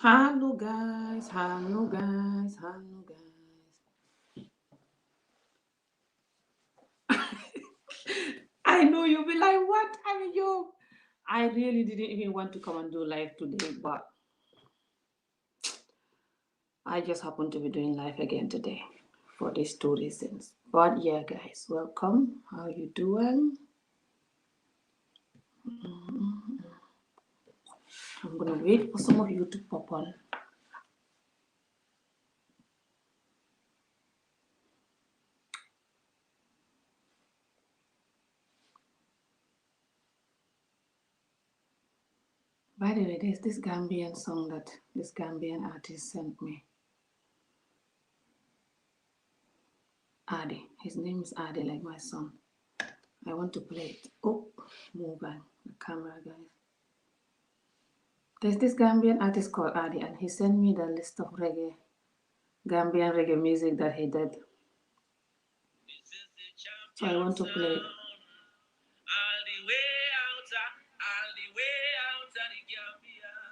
Hello guys, hello guys, hello guys. I know you'll be like, what? I mean, I really didn't even want to come and do live today, but I just happened to be doing live again today for these two reasons. But yeah, guys, welcome. How you doing? I'm gonna wait for some of you to pop on. By the way, there's this Gambian song that this Gambian artist sent me. Adi. His name is Adi, like my son. I want to play it. Oh, move on the camera, guys. There's this Gambian artist called Adi, and he sent me the list of Gambian reggae music that he did. So I want to play it.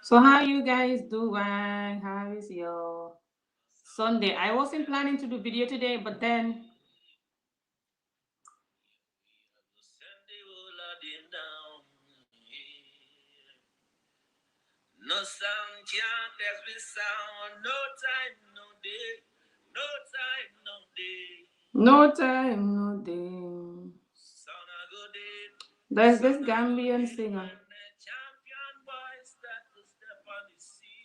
So how you guys doing? How is your Sunday? I wasn't planning to do video today, but then no sound can't test with sound. No time, no day. No time, no day. No time, no day. There's this Gambian singer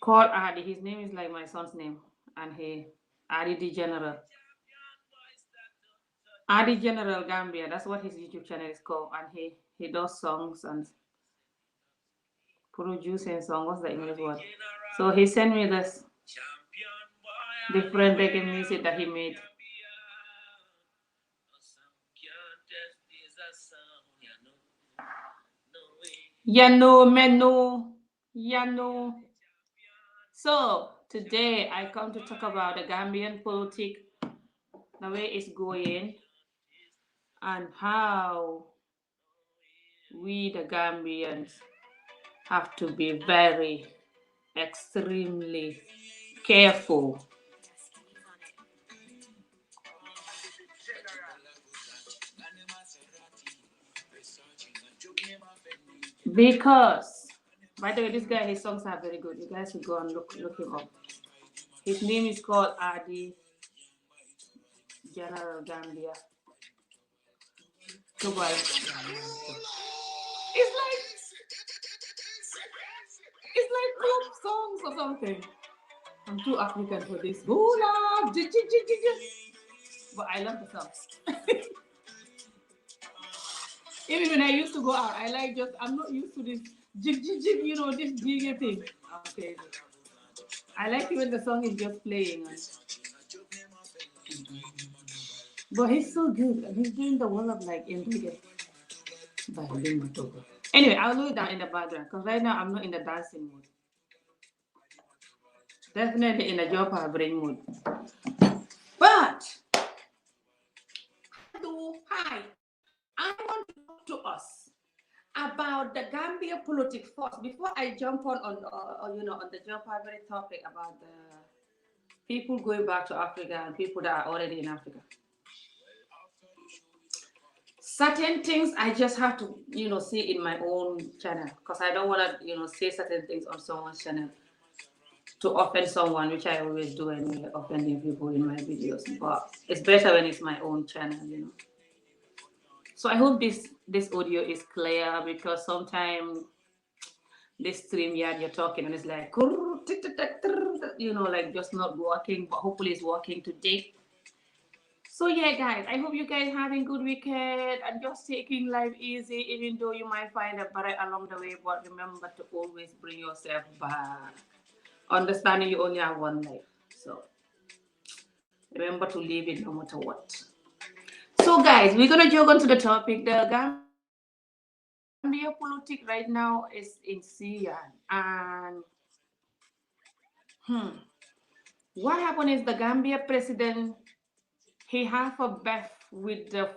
called Adi. His name is like my son's name, and Adi the General. Adi General Gambia. That's what his YouTube channel is called, and he does songs and producing songs. What's the English word? So he sent me this different reggae music that he made. Yano menu, yano. So today I come to talk about the Gambian politics, the way it's going, and how we the Gambians have to be very extremely careful. Because, by the way, this guy, his songs are very good. You guys should go and look him up. His name is called Adi General Gambia. Goodbye. It's like pop songs or something. I'm too African for this. Hula, but I love the song. Even when I used to go out, I like just I'm not used to this jig jig jig, this jiggy thing. Okay. I like it when the song is just playing. But he's so good. He's doing the wall of like in reggae. Anyway, I'll do it down in the background because right now I'm not in the dancing mood. Definitely in the job brain mood. But hi. I want to talk to us about the Gambia politics first before I jump on the job topic about the people going back to Africa and people that are already in Africa. Certain things I just have to, see in my own channel because I don't want to, say certain things on someone's channel to offend someone, which I always do anyway, offending people in my videos. But it's better when it's my own channel. So I hope this audio is clear because sometimes this stream you're talking and it's like, like just not working, but hopefully it's working today. So yeah, guys, I hope you guys having good weekend and just taking life easy, even though you might find a barrier along the way. But remember to always bring yourself back. Understanding you only have one life, so remember to live it no matter what. So, guys, we're gonna jog on to the topic. The Gambia politic right now is in Syria, and what happened is the Gambia president he have a beef with the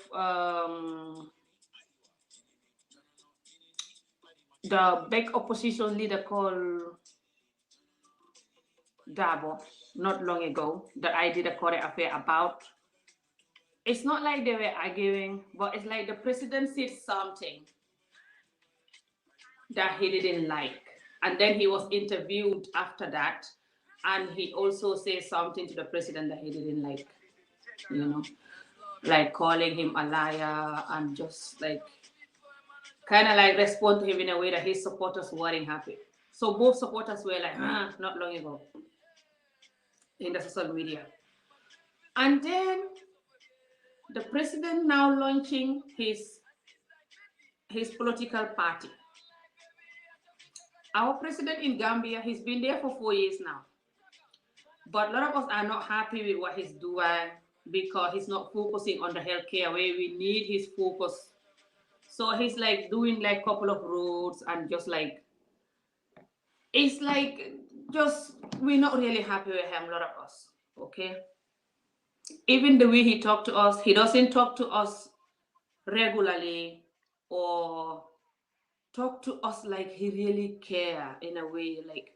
big opposition leader called Dabo not long ago that I did a current affair about. It's not like they were arguing, but it's like the president said something that he didn't like. And then he was interviewed after that, and he also said something to the president that he didn't like, you know, like calling him a liar and just like kind of like respond to him in a way that his supporters weren't happy. So both supporters were like, not long ago in the social media. And then the president now launching his political party. Our president in Gambia, he's been there for 4 years now. But a lot of us are not happy with what he's doing because he's not focusing on the healthcare where we need his focus. So he's like doing like a couple of roads and just like it's like just we're not really happy with him, a lot of us. Okay. Even the way he talked to us, he doesn't talk to us regularly or talk to us like he really care in a way like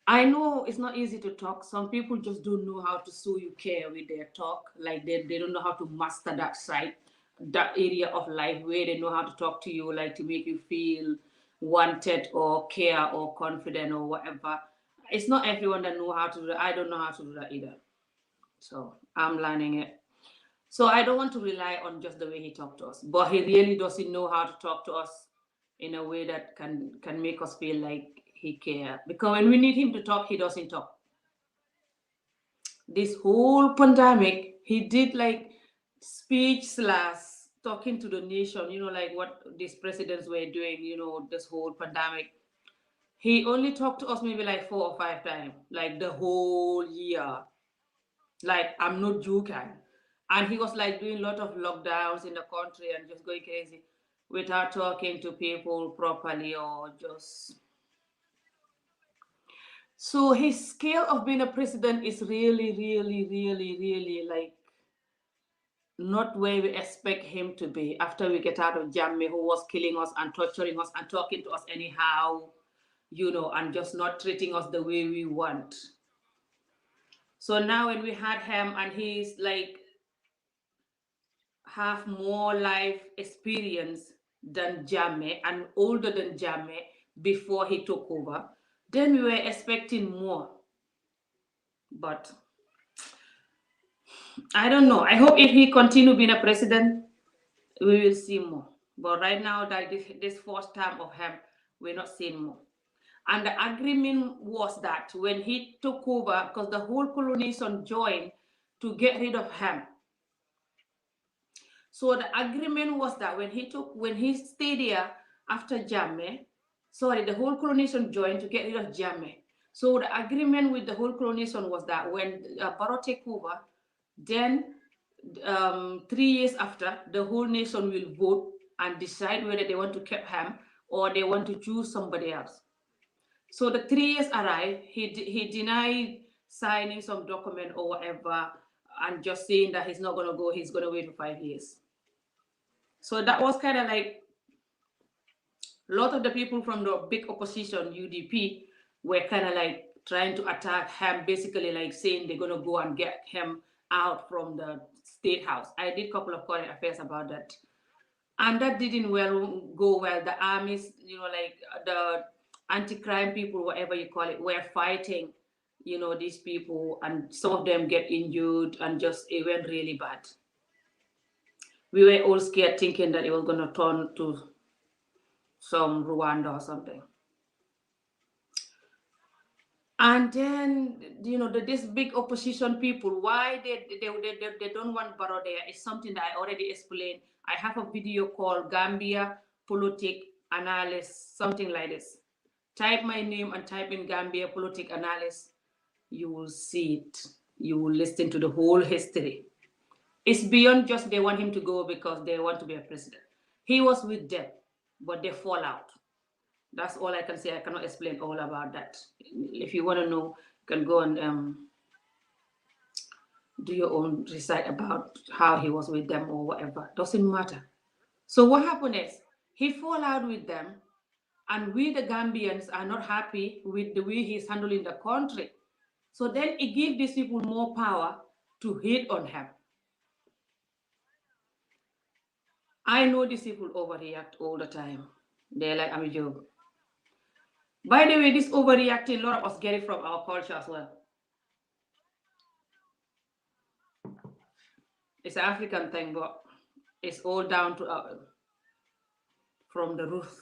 I know it's not easy to talk. Some people just don't know how to show you care with their talk. Like they don't know how to master that side, that area of life where they know how to talk to you, like to make you feel wanted or care or confident or whatever. It's not everyone that know how to do that. I don't know how to do that either. So I'm learning it. So I don't want to rely on just the way he talked to us. But he really doesn't know how to talk to us in a way that can make us feel like he care. Because when we need him to talk, he doesn't talk. This whole pandemic, he did like speech slash talking to the nation, like what these presidents were doing, this whole pandemic. He only talked to us maybe like 4 or 5 times, like the whole year. Like I'm not joking. And he was like doing a lot of lockdowns in the country and just going crazy without talking to people properly or just. So his scale of being a president is really, really, really, really like not where we expect him to be after we get out of Jammeh, who was killing us and torturing us and talking to us anyhow, and just not treating us the way we want. So now when we had him and he's like have more life experience than Jammeh and older than Jammeh before he took over, then we were expecting more. But I don't know. I hope if he continue being a president, we will see more. But right now, that this first term of him, we're not seeing more. And the agreement was that when he took over, because the whole coalition joined to get rid of him. So the agreement was that when he stayed there after Jammeh, sorry, the whole coalition joined to get rid of Jammeh. So the agreement with the whole coalition was that when Barrow take over, then 3 years after, the whole nation will vote and decide whether they want to keep him or they want to choose somebody else. So the 3 years arrived, he denied signing some document or whatever and just saying that he's not going to go, he's going to wait for 5 years. So that was kind of like a lot of the people from the big opposition, UDP, were kind of like trying to attack him, basically like saying they're going to go and get him out from the state house. I did a couple of current affairs about that. And that didn't go well. The armies, like the anti-crime people, whatever you call it, were fighting, these people, and some of them get injured and just it went really bad. We were all scared thinking that it was going to turn to some Rwanda or something. And then, this big opposition people, why they don't want Barrow there is something that I already explained. I have a video called Gambia Politic Analysis, something like this. Type my name and type in Gambia Politic Analysis. You will see it. You will listen to the whole history. It's beyond just they want him to go because they want to be a president. He was with them, but they fall out. That's all I can say. I cannot explain all about that. If you want to know, you can go and do your own research about how he was with them or whatever. Doesn't matter. So what happened is he fall out with them, and we the Gambians are not happy with the way he's handling the country. So then it gives these people more power to hate on him. I know these people overreact all the time. They're like, I'm a joke. By the way, this overreacting, a lot of us get it from our culture as well. It's an African thing, but it's all down to from the roots.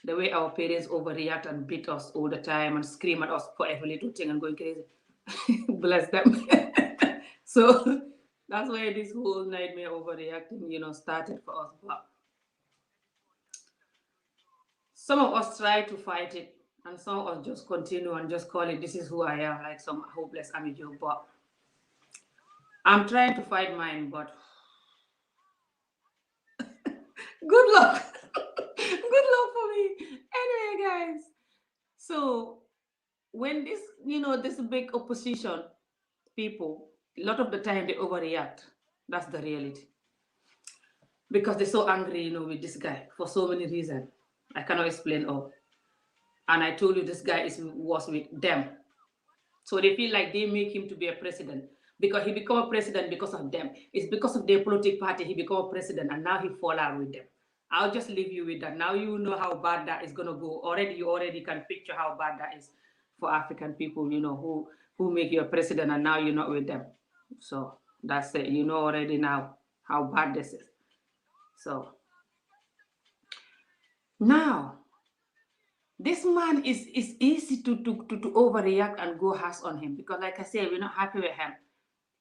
The way our parents overreact and beat us all the time and scream at us for every little thing and going crazy. Bless them. So that's why this whole nightmare overreacting, started for us. But some of us try to fight it, and some of us just continue and just call it, this is who I am, like some hopeless amateur. But I'm trying to fight mine, but good luck. Good luck for me. Anyway, guys. So when this big opposition people, a lot of the time they overreact. That's the reality. Because they're so angry, with this guy for so many reasons. I cannot explain all. And I told you this guy was with them. So they feel like they make him to be a president because he become a president because of them. It's because of their political party he become a president and now he fall out with them. I'll just leave you with that. Now you know how bad that is gonna go. You already can picture how bad that is for African people, who make you a president and now you're not with them. So that's it. You know already now how bad this is. So now this man is easy to overreact and go harsh on him because, like I said, we're not happy with him.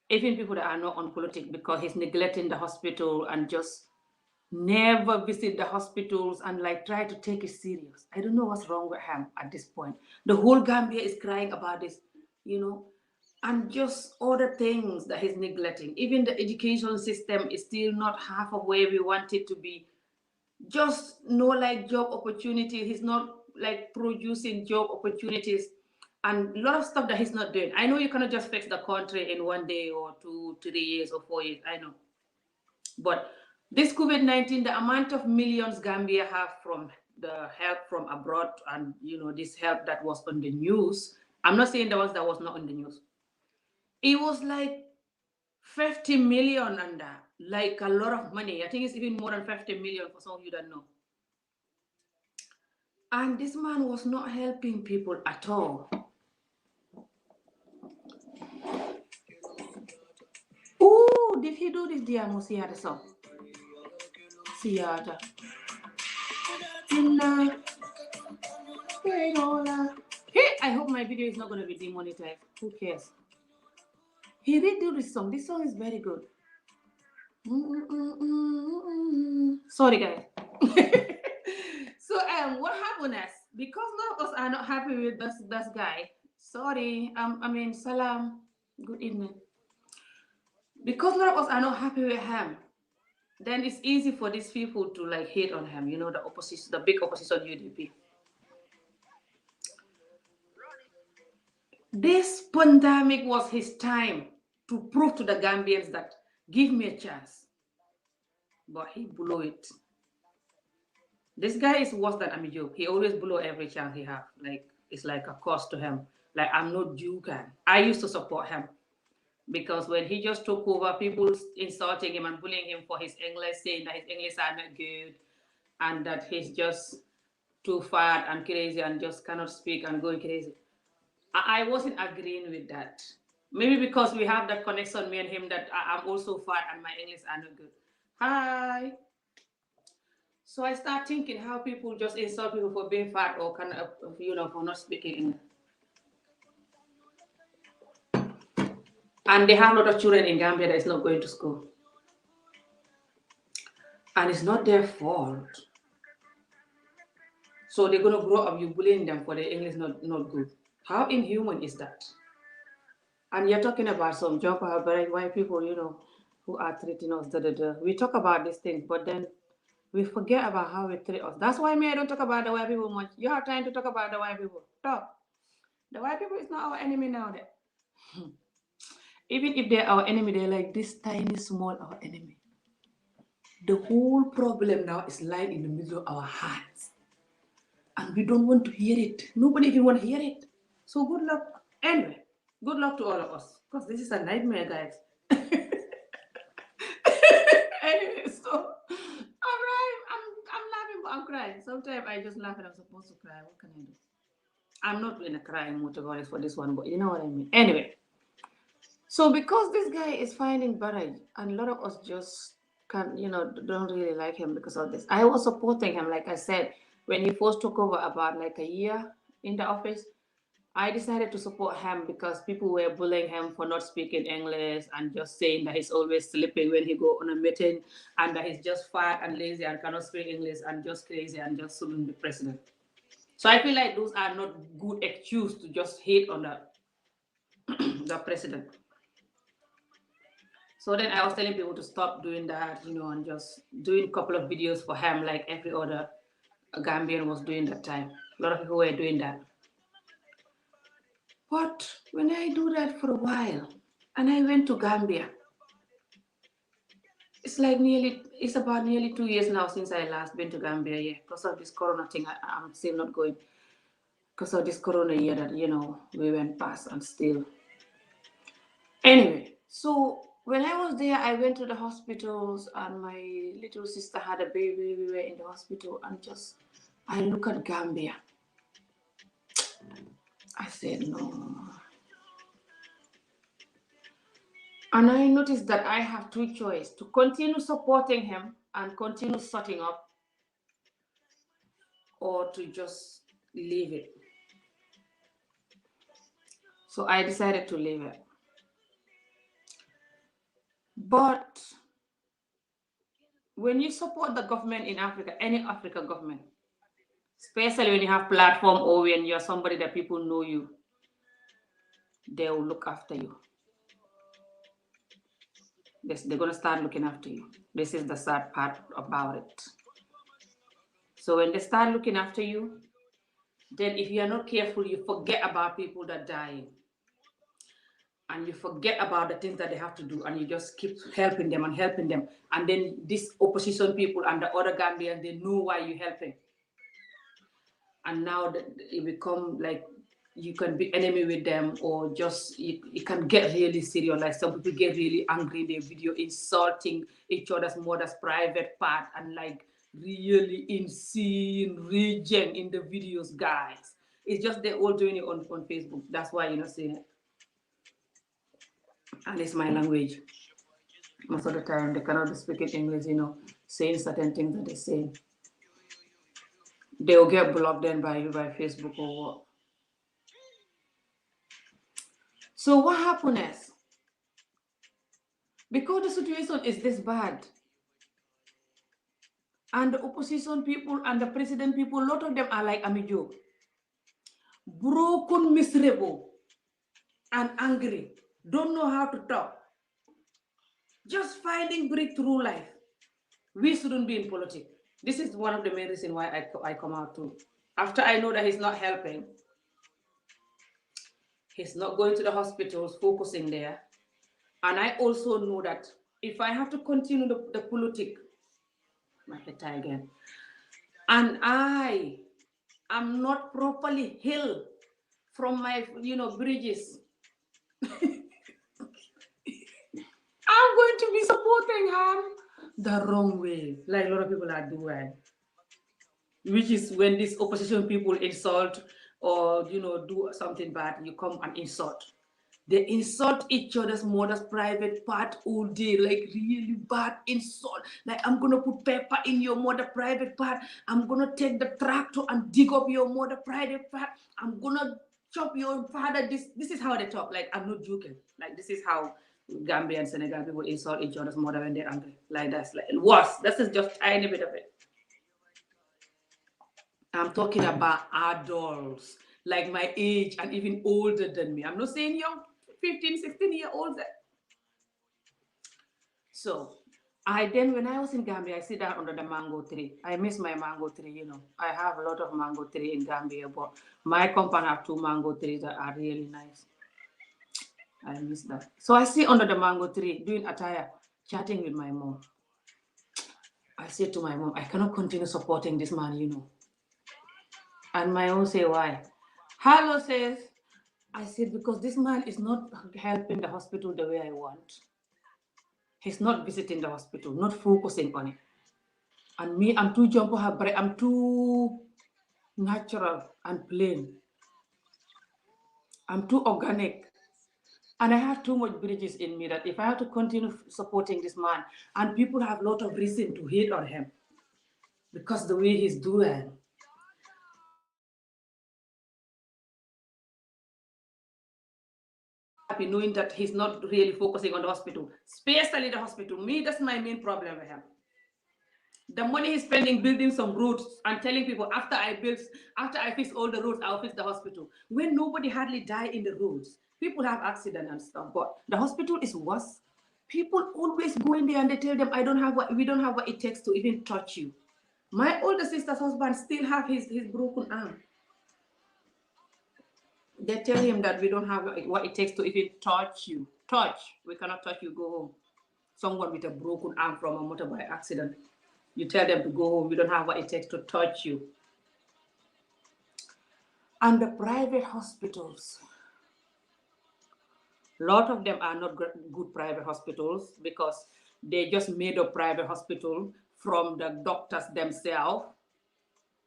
Even people that are not on politics, because he's neglecting the hospital and just never visit the hospitals and like try to take it serious. I don't know what's wrong with him at this point. The whole Gambia is crying about this, and just other things that he's neglecting. Even the education system is still not half of where we want it to be. Just no like job opportunity. He's not like producing job opportunities and a lot of stuff that he's not doing. I know you cannot just fix the country in 1 day or 2, 3 years or 4 years. I know. But this COVID-19, the amount of millions Gambia have from the help from abroad and, this help that was on the news. I'm not saying the ones that was not on the news. It was like 50 million and that, like a lot of money. I think it's even more than 50 million for some of you that know. And this man was not helping people at all. Oh, did he do this, dear Musiata song? Siata. Hey, I hope my video is not going to be demonetized. Who cares? He did do this song. This song is very good. Sorry, guys. So, what happened is, because a lot of us are not happy with this guy. Sorry, salam. Good evening. Because a lot of us are not happy with him, then it's easy for these people to like hate on him. The opposition, the big opposition UDP. This pandemic was his time to prove to the Gambians that give me a chance. But he blew it. This guy is worse than Amijo. He always blow every chance he have. Like it's like a cost to him. Like I'm not Jukan. I used to support him because when he just took over, people insulting him and bullying him for his English, saying that his English are not good and that he's just too fat and crazy and just cannot speak and going crazy. I wasn't agreeing with that. Maybe because we have that connection, me and him, that I'm also fat and my English are not good. Hi. So I start thinking how people just insult people for being fat or for not speaking English. And they have a lot of children in Gambia that is not going to school. And it's not their fault. So they're going to grow up, you bullying them for their English not good. How inhuman is that? And you're talking about some job white people, who are treating us. We talk about these things, but then we forget about how we treat us. That's why I don't talk about the white people much. You have time to talk about the white people. Talk. The white people is not our enemy now. Even if they're our enemy, they're like this tiny, small, our enemy. The whole problem now is lying in the middle of our hearts. And we don't want to hear it. Nobody even want to hear it. So good luck. Anyway, good luck to all of us, because this is a nightmare, guys. Anyway, so I'm laughing, but I'm crying. Sometimes I just laugh and I'm supposed to cry. What can I do? I'm not in a crying mood to be honest for this one, but you know what I mean. Anyway, so because this guy is finding Barrage, and a lot of us just can't, don't really like him because of this. I was supporting him, like I said, when he first took over about like a year in the office. I decided to support him because people were bullying him for not speaking English and just saying that he's always sleeping when he go on a meeting and that he's just fat and lazy and cannot speak English and just crazy and just shouldn't be president. So I feel like those are not good excuse to just hate on the president. So then I was telling people to stop doing that, and just doing a couple of videos for him like every other Gambian was doing that time. A lot of people were doing that. But when I do that for a while, and I went to Gambia, it's about nearly 2 years now since I last been to Gambia, yeah, because of this corona thing. I'm still not going, because of this corona year that, we went past and still. Anyway, so when I was there, I went to the hospitals and my little sister had a baby. We were in the hospital and just, I look at Gambia. I said, no. And I noticed that I have two choices: to continue supporting him and continue sorting up, or to just leave it. So I decided to leave it. But when you support the government in Africa, any African government, especially when you have platform or when you're somebody that people know you, they will look after you. They're going to start looking after you. This is the sad part about it. So when they start looking after you, then if you are not careful, you forget about people that are dying. And you forget about the things that they have to do, and you just keep helping them. And then these opposition people and the other Gambians, they know why you're helping. And now that it become like you can be enemy with them, or just it can get really serious. Like some people get really angry in their video, insulting each other's mother's private part, and like really insane raging in the videos, guys. It's just they're all doing it on Facebook. That's why you're not seeing it. And it's my language. Most of the time they cannot be speaking English, saying certain things that they say. They'll get blocked then by Facebook or what. So what happened is, because the situation is this bad, and the opposition people and the president people, a lot of them are like Amijo, broken, miserable, and angry, don't know how to talk, just finding breakthrough life. We shouldn't be in politics. This is one of the main reasons why I come out too. After I know that he's not helping, he's not going to the hospitals, focusing there. And I also know that if I have to continue the politics, my head again, and I am not properly healed from my, bridges, I'm going to be supporting him the wrong way, like a lot of people are doing. Which is when these opposition people insult or, do something bad, you come and insult. They insult each other's mother's private part all day, like really bad insult. Like, I'm gonna put pepper in your mother private part. I'm gonna take the tractor and dig up your mother private part. I'm gonna chop your father. This is how they talk. Like, I'm not joking. Like, this is how Gambia and Senegal people insult each other's mother when they're angry. Like, that's like worse. This is just tiny bit of it. I'm talking about adults, like my age and even older than me. I'm not saying young, 15, 16-year-olds. So when I was in Gambia, I sit down under the mango tree. I miss my mango tree, I have a lot of mango tree in Gambia, but my compound have 2 mango trees that are really nice. I miss that. So I sit under the mango tree doing attire, chatting with my mom. I said to my mom, I cannot continue supporting this man, And my mom say, why? Hello, says, I said, because this man is not helping the hospital the way I want. He's not visiting the hospital, not focusing on it. And me, I'm too jump I'm too natural and plain. I'm too organic. And I have too much bridges in me that if I have to continue supporting this man, and people have a lot of reason to hate on him because the way he's doing, happy knowing that he's not really focusing on the hospital, especially the hospital. Me, that's my main problem with him. The money he's spending building some roads and telling people after I fix all the roads, I'll fix the hospital. When nobody hardly die in the roads, people have accident and stuff, but the hospital is worse. People always go in there and they tell them, we don't have what it takes to even touch you. My older sister's husband still have his broken arm. They tell him that we don't have what it takes to even touch you. Touch. We cannot touch you, go home. Someone with a broken arm from a motorbike accident. You tell them to go home. We don't have what it takes to touch you. And the private hospitals, a lot of them are not good private hospitals because they just made a private hospital from the doctors themselves.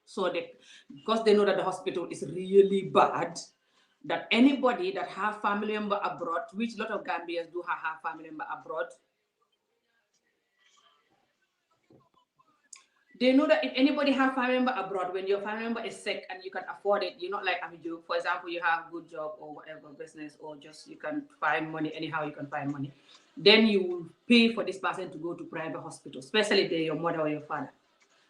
So because they know that the hospital is really bad, that anybody that have family member abroad, which a lot of Gambians do have family member abroad, they know that if anybody have family member abroad, when your family member is sick and you can afford it, you're not like Amiju, for example, you have good job or whatever business, or just you can find money anyhow you can find money, then you will pay for this person to go to private hospital, especially if they're your mother or your father,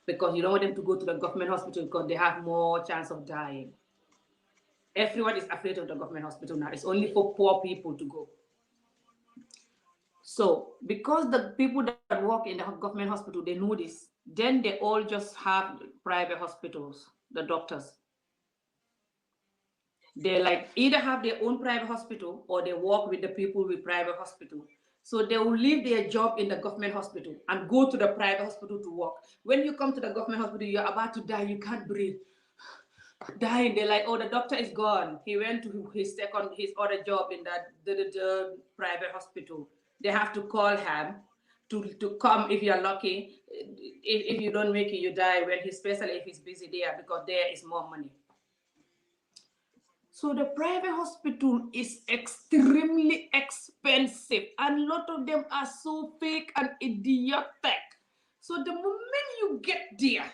because you don't want them to go to the government hospital because they have more chance of dying. Everyone is afraid of the government hospital now. It's only for poor people to go. So because the people that work in the government hospital, they know this, then they all just have private hospitals, the doctors. They like either have their own private hospital or they work with the people with private hospital. So they will leave their job in the government hospital and go to the private hospital to work. When you come to the government hospital, you're about to die, you can't breathe. Dying, they're like, oh, the doctor is gone. He went to his other job in that the private hospital. They have to call him to come if you're lucky. If you don't make it, you die. When especially if he's busy there, because there is more money. So the private hospital is extremely expensive, and a lot of them are so fake and idiotic. So the moment you get there,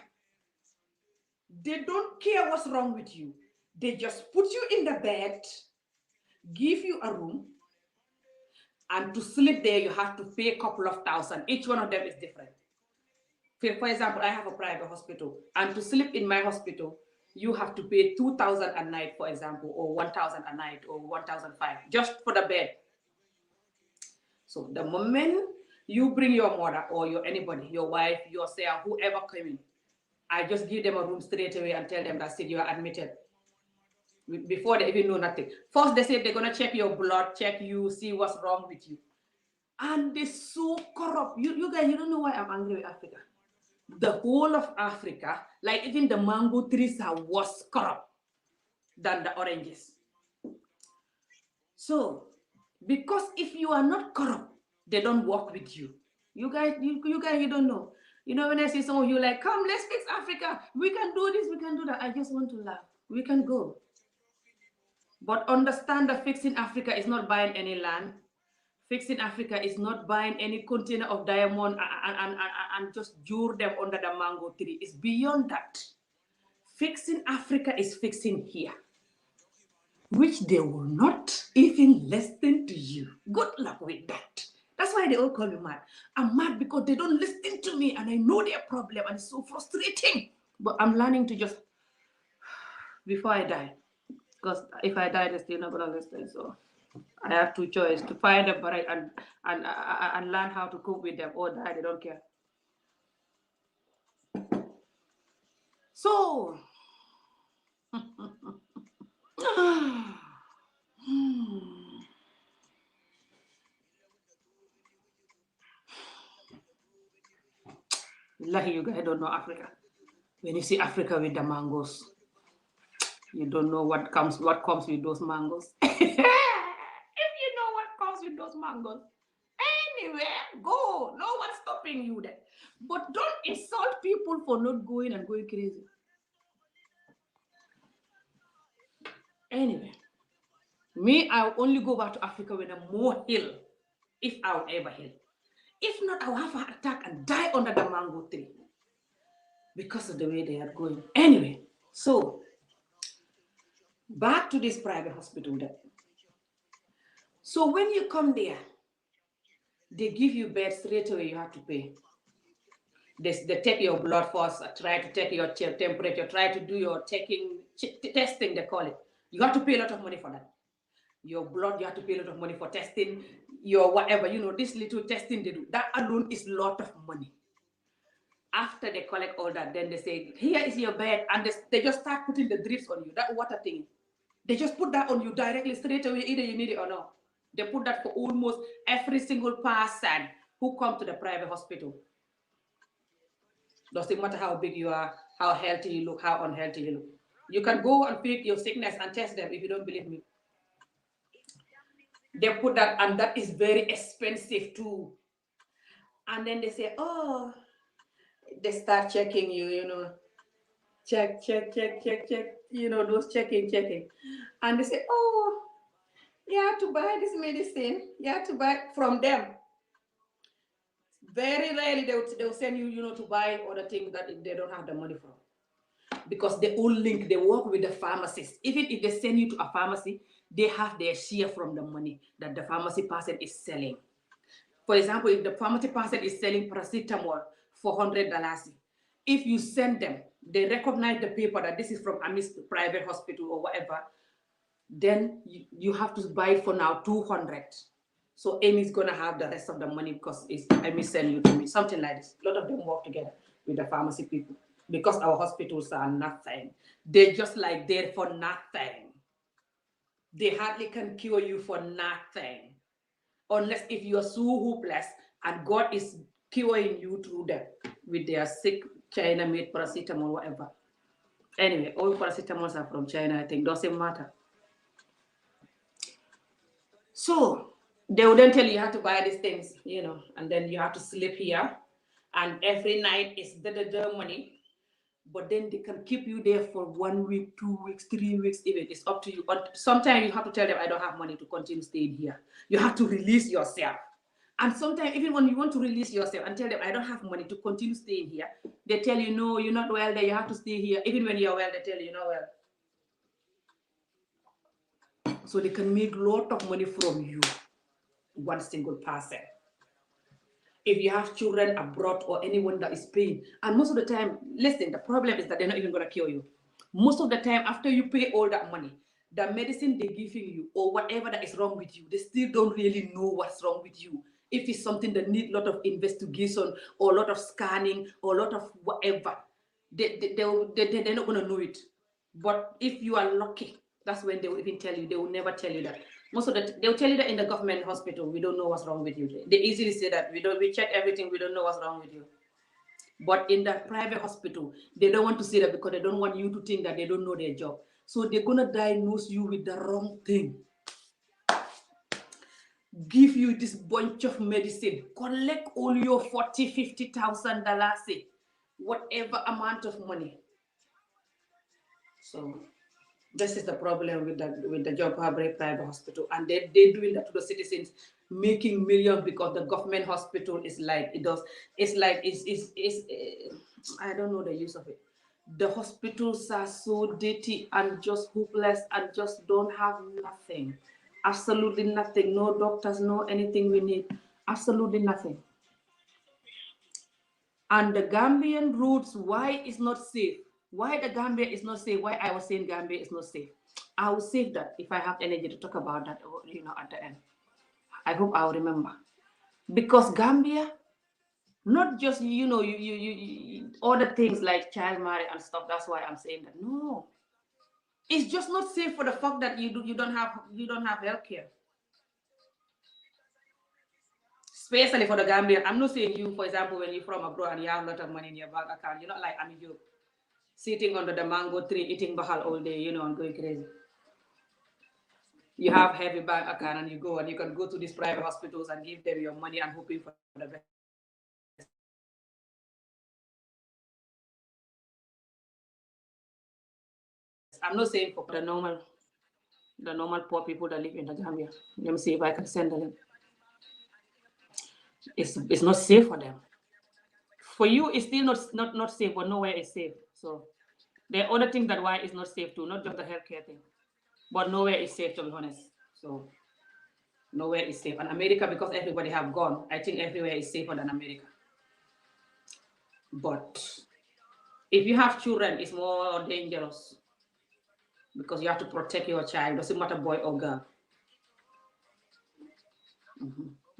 they don't care what's wrong with you. They just put you in the bed, give you a room, and to sleep there, you have to pay a couple of thousand. Each one of them is different. For example, I have a private hospital, and to sleep in my hospital, you have to pay 2,000 a night, for example, or 1,000 a night, or 1,005 just for the bed. So the moment you bring your mother or your anybody, your wife, yourself, whoever coming, I just give them a room straight away and tell them that you are admitted. Before they even know nothing. First, they say they're going to check your blood, check you, see what's wrong with you. And they're so corrupt. You guys, you don't know why I'm angry with Africa. The whole of Africa, like even the mango trees are worse corrupt than the oranges. So, because if you are not corrupt, they don't work with you. You guys, you don't know. You know, when I see some of you like, come, let's fix Africa. We can do this, we can do that. I just want to laugh. We can go. But understand that fixing Africa is not buying any land. Fixing Africa is not buying any container of diamond and just jure them under the mango tree. It's beyond that. Fixing Africa is fixing here, which they will not even listen to you. Good luck with that. That's why they all call me mad. I'm mad because they don't listen to me and I know their problem and it's so frustrating. But I'm learning to just, before I die, because if I die, they're still not going to listen. So I have two choices: to find them and learn how to cope with them, or die. They don't care. So, Wallahi, you guys don't know Africa. When you see Africa with the mangoes, You don't know what comes with those mangoes. If you know what comes with those mangoes, anywhere, go. No one's stopping you there. But don't insult people for not going and going crazy. Anyway, me, I'll only go back to Africa when I'm more ill, if I'll ever heal. If not, I'll have a heart attack and die under the mango tree because of the way they are going. Anyway, so back to this private hospital there. So when you come there, they give you bed straight away, you have to pay. They take your blood first, try to take your temperature, try to do your testing, they call it. You have to pay a lot of money for that. Your blood, you have to pay a lot of money for testing, your whatever, this little testing they do. That alone is a lot of money. After they collect all that, then they say, here is your bed, and they just start putting the drips on you, that water thing. They just put that on you directly, straight away, either you need it or not. They put that for almost every single person who come to the private hospital. Doesn't matter how big you are, how healthy you look, how unhealthy you look. You can go and pick your sickness and test them if you don't believe me. They put that, and that is very expensive too. And then they say, oh, they start checking you, check, those checking. And they say, oh, you have to buy this medicine. You have to buy from them. Very rarely they'll send you, to buy other things that they don't have the money from. Because they all link, they work with the pharmacist. Even if they send you to a pharmacy, they have their share from the money that the pharmacy person is selling. For example, if the pharmacy person is selling paracetamol for $100, if you send them, they recognize the paper that this is from a private hospital or whatever, then you have to buy it for now $200. So Amy's gonna have the rest of the money because it's Amy send you to me, something like this. A lot of them work together with the pharmacy people because our hospitals are nothing. They're just like there for nothing. They hardly can cure you for nothing, unless if you are so hopeless and God is curing you through them with their sick China-made paracetamol, whatever. Anyway, all paracetamols are from China, I think. Doesn't matter. So they will then tell you have to buy these things, and then you have to sleep here, and every night is the money. But then they can keep you there for 1 week, 2 weeks, 3 weeks, even. It's up to you. But sometimes you have to tell them, I don't have money to continue staying here. You have to release yourself. And sometimes, even when you want to release yourself and tell them, I don't have money to continue staying here, they tell you, no, you're not well there. You have to stay here. Even when you're well, they tell you, you're not well. So they can make a lot of money from you, one single person. If you have children abroad or anyone that is paying, and most of the time, listen, the problem is that they're not even going to cure you. Most of the time, after you pay all that money, the medicine they're giving you or whatever that is wrong with you, they still don't really know what's wrong with you. If it's something that needs a lot of investigation or a lot of scanning or a lot of whatever, they're not going to know it. But if you are lucky, that's when they will even tell you. They will never tell you that. Most of they'll tell you that in the government hospital, we don't know what's wrong with you. They easily say that we check everything, we don't know what's wrong with you. But in the private hospital, they don't want to say that because they don't want you to think that they don't know their job. So they're gonna diagnose you with the wrong thing. Give you this bunch of medicine, collect all your $40,000-$50,000, whatever amount of money. So this is the problem with the job private hospital, and they're doing that to the citizens, making millions because the government hospital is like it does. It's like I don't know the use of it. The hospitals are so dirty and just hopeless and just don't have nothing, absolutely nothing. No doctors, no anything we need, absolutely nothing. And the Gambian roads, why it's not safe? Why the Gambia is not safe? Why I was saying Gambia is not safe? I will save that if I have energy to talk about that, at the end. I hope I'll remember. Because Gambia, not just, other things like child marriage and stuff. That's why I'm saying that. No. It's just not safe for the fact that you don't have healthcare. Especially for the Gambia. I'm not saying you, for example, when you're from abroad and you have a lot of money in your bank account, you're not like I'm a joke. sitting under the mango tree, eating bahal all day, and going crazy. You have heavy bank account and you go and you can go to these private hospitals and give them your money and hoping for the best. I'm not saying for the normal poor people that live in the Gambia. Let me see if I can send the link. It's not safe for them. For you, it's still not safe, but nowhere is safe. So there are other things that why it's not safe too, not just the healthcare thing. But nowhere is safe, to be honest. So nowhere is safe. And America, because everybody have gone, I think everywhere is safer than America. But if you have children, it's more dangerous because you have to protect your child. Doesn't matter boy or girl.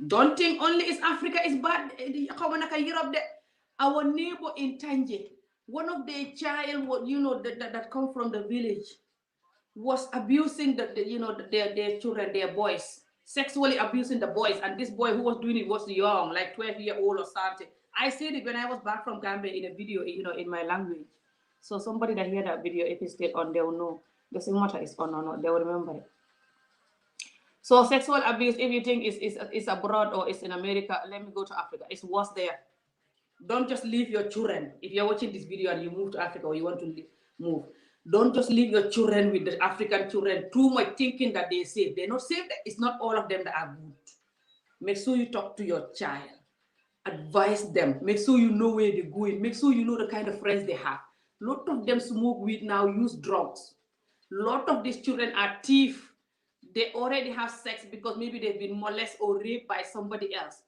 Don't think only is Africa is bad. Europe, our neighbor in Tangier, one of their child, that come from the village, was abusing their children, their boys, sexually abusing the boys. And this boy who was doing it was young, like 12-year-old or something. I said it when I was back from Gambia in a video, in my language. So somebody that hear that video, if it's still on, they will know. Doesn't matter it's on or not, they will remember it. So sexual abuse, if you think it's abroad or it's in America, let me go to Africa. It's worse there. Don't just leave your children. If you're watching this video and you move to Africa or you want to move, don't just leave your children with the African children too much thinking that they're safe. They're not safe. It's not all of them that are good. Make sure you talk to your child. Advise them. Make sure you know where they're going. Make sure you know the kind of friends they have. A lot of them smoke weed now, use drugs. A lot of these children are thieves. They already have sex because maybe they've been molested or raped by somebody else.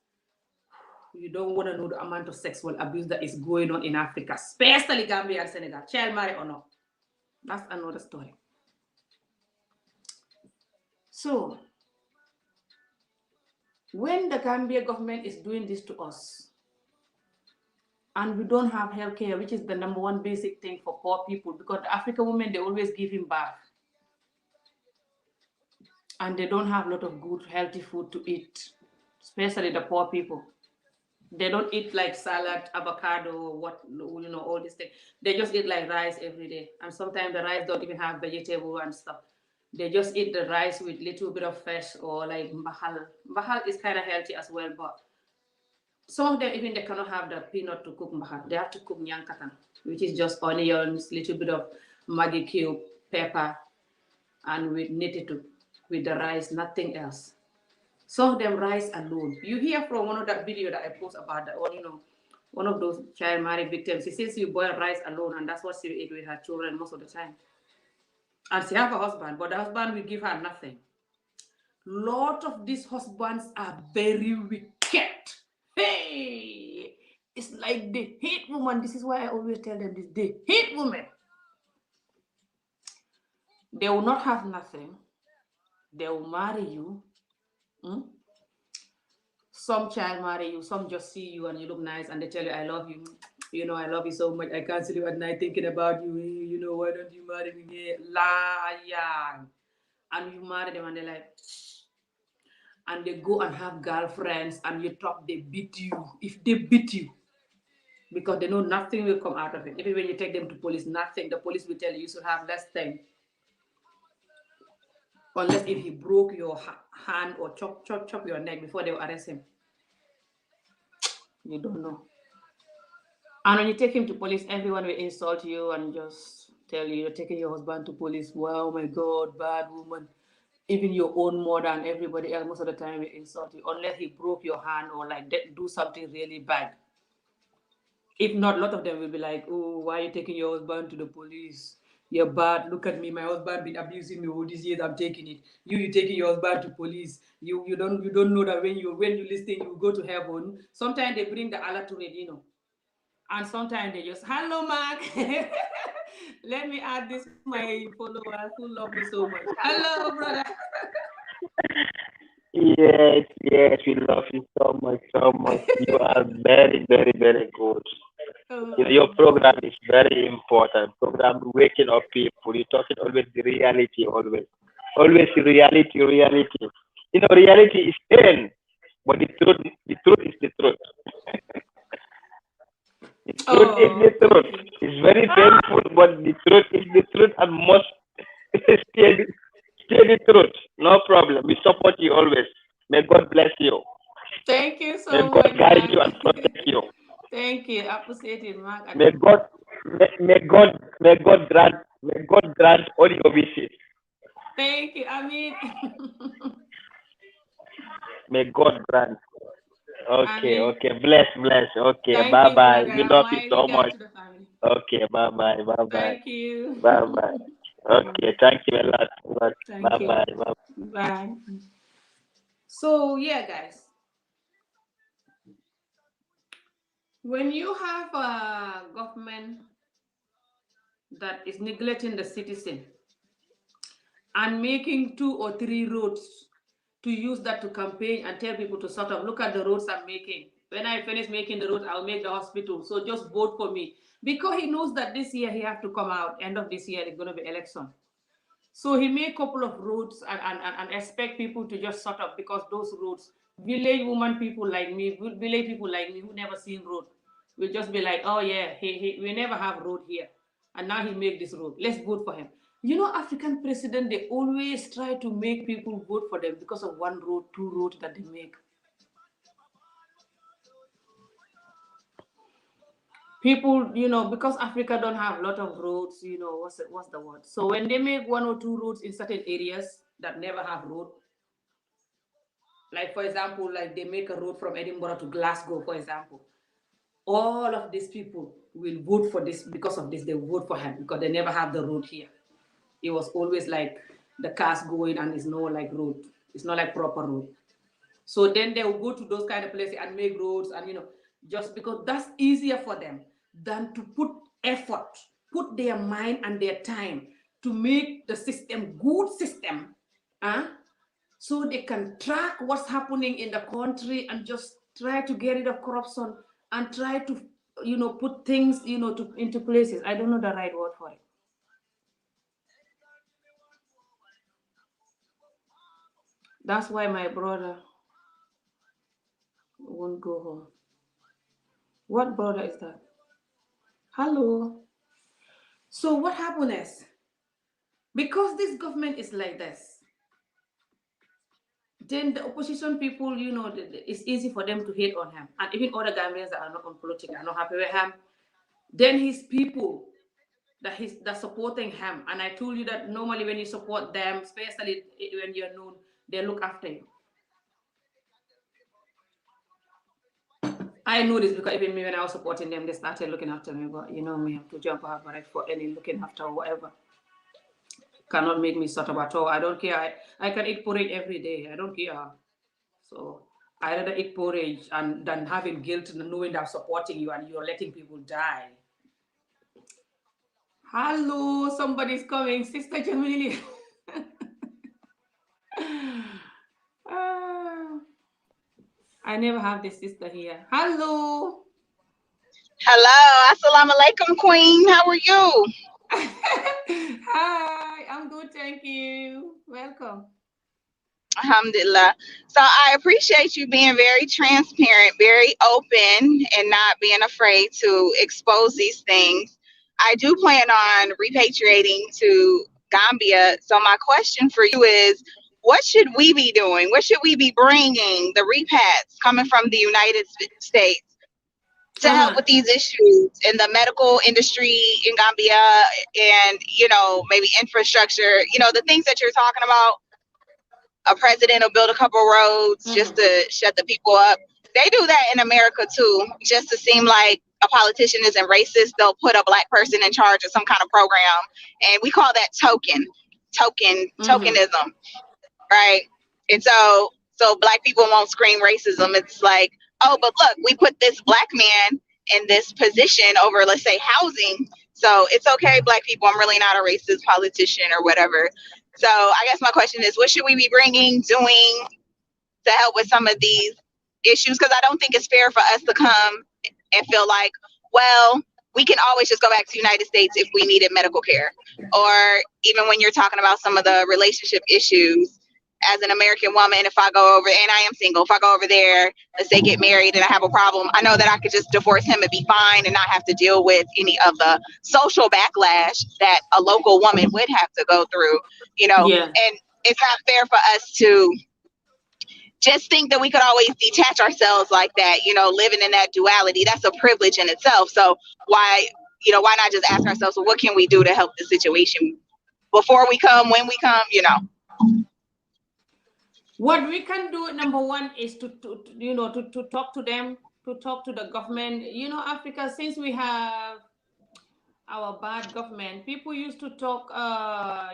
You don't want to know the amount of sexual abuse that is going on in Africa, especially Gambia and Senegal. Child marriage or not. That's another story. So, when the Gambia government is doing this to us, and we don't have healthcare, which is the number one basic thing for poor people, because the African women, they always give him birth. And they don't have a lot of good, healthy food to eat, especially the poor people. They don't eat like salad, avocado, all these things. They just eat like rice every day. And sometimes the rice don't even have vegetable and stuff. They just eat the rice with little bit of fish or like mbahal. Mbahal is kind of healthy as well, but some of them even they cannot have the peanut to cook mbahal. They have to cook nyankatan, which is just onions, little bit of Maggi cube, pepper, and with nititu, with the rice, nothing else. Some of them rice alone. You hear from one of that video that I post about that one, one of those child marriage victims. She says you boil rice alone, and that's what she eat with her children most of the time. And she have a husband, but the husband will give her nothing. Lot of these husbands are very wicked. Hey, it's like they hate women. This is why I always tell them this: they hate women. They will not have nothing. They will marry you. Some child marry you, some just see you and you look nice and they tell you, I love you. I love you so much. I can't sleep at night thinking about you. Why don't you marry me? Lion. And you marry them and they're like, and they go and have girlfriends and you talk, they beat you. If they beat you, because they know nothing will come out of it. Even when you take them to police, nothing. The police will tell you should have less time. Unless if he broke your hand or chop your neck before they will arrest him. You don't know. And when you take him to police, everyone will insult you and just tell you you're taking your husband to police. Wow, my God, bad woman. Even your own mother and everybody else, most of the time will insult you, unless he broke your hand or like do something really bad. If not, a lot of them will be like, oh, why are you taking your husband to the police? You're bad. Look at me. My husband been abusing me all these years. I'm taking it. You taking your husband to police. You don't know that when you listen, you go to heaven. Sometimes they bring the Allah to it, and sometimes they just, hello, Mark. Let me add this my followers who love me so much. Hello, brother. Yes, yes, we love you so much, so much. You are very, very, very good. Your program is very important. Program waking up people. You're talking always the reality, always. Always reality, reality. Reality is pain, but the truth is the truth. The truth is the Oh, truth. thank you. It's very painful, but the truth is the truth and must stay the truth. No problem. We support you always. May God bless you. Thank you May so God much, guide Mark. you and protect you. Thank you. Appreciate it, Mark. May God may God grant all your wishes. Thank you. I mean, May God grant. I Okay, mean, okay. Bless, bless. Okay, thank bye you, bye. We brother. love you My so regard much. to the family. Okay, bye bye, bye bye, Thank you. bye bye. Okay, thank you a lot. Thank Bye you. bye, bye. Bye. So, yeah, guys, when you have a government that is neglecting the citizen and making 2 or 3 roads to use that to campaign and tell people to sort of look at the roads I'm making. When I finish making the roads, I'll make the hospital. So just vote for me. Because he knows that this year he have to come out. End of this year, it's going to be election. So he made a couple of roads and expect people to just sort of, because those roads, village woman people like me, village people like me who never seen road, will just be like, oh yeah, we never have road here. And now he make this road. Let's vote for him. You know, African president, they always try to make people vote for them because of one road, 2 roads that they make. People, because Africa don't have a lot of roads, what's the word? So when they make 1 or 2 roads in certain areas that never have road, like for example, like they make a road from Edinburgh to Glasgow, for example, all of these people will vote for this because of this. They vote for him because they never have the road here. It was always like the cars going and it's no like road. It's not like proper road. So then they will go to those kind of places and make roads and just because that's easier for them than to put effort, put their mind and their time to make the system good system. Huh? So they can track what's happening in the country and just try to get rid of corruption and try to put things into places. I don't know the right word for it. That's why my brother won't go home. What brother is that? Hello. So what happened is, because this government is like this, then the opposition people, it's easy for them to hate on him. And even other Gambians that are not on politics are not happy with him. Then his people that supporting him. And I told you that normally when you support them, especially when you're known, they look after you. I know this because even me when I was supporting them, they started looking after me. But you know me, I have to jump out for any looking after or whatever. Cannot make me sort of at all. I don't care. I can eat porridge every day. I don't care. So I rather eat porridge and than having guilt and knowing that I'm supporting you and you're letting people die. Hello, somebody's coming. Sister Jamili. Ah, I never have this sister here. Hello. Hello, assalamu alaikum, Queen. How are you? Hi, I'm good, thank you. Welcome. Alhamdulillah. So I appreciate you being very transparent, very open, and not being afraid to expose these things. I do plan on repatriating to Gambia. So my question for you is, what should we be doing? What should we be bringing the repats coming from the United States to help Uh-huh. with these issues in the medical industry in Gambia and, maybe infrastructure, the things that you're talking about. A president will build a couple roads just Mm-hmm. to shut the people up. They do that in America too, just to seem like a politician isn't racist. They'll put a black person in charge of some kind of program. And we call that Mm-hmm. tokenism, right? And so black people won't scream racism. It's like, oh, but look, we put this black man in this position over, let's say, housing. So it's okay, black people. I'm really not a racist politician or whatever. So I guess my question is, what should we be bringing, doing to help with some of these issues? Because I don't think it's fair for us to come and feel like, well, we can always just go back to the United States if we needed medical care. Or even when you're talking about some of the relationship issues as an American woman, if I go over, and I am single, if I go over there, let's say get married and I have a problem, I know that I could just divorce him and be fine and not have to deal with any of the social backlash that a local woman would have to go through, you know. Yeah. And it's not fair for us to just think that we could always detach ourselves like that, you know, living in that duality. That's a privilege in itself. So why not just ask ourselves, well, what can we do to help the situation before we come, when we come, you know? What we can do, number one, is to talk to them, to talk to the government. You know, Africa, since we have our bad government, people used to talk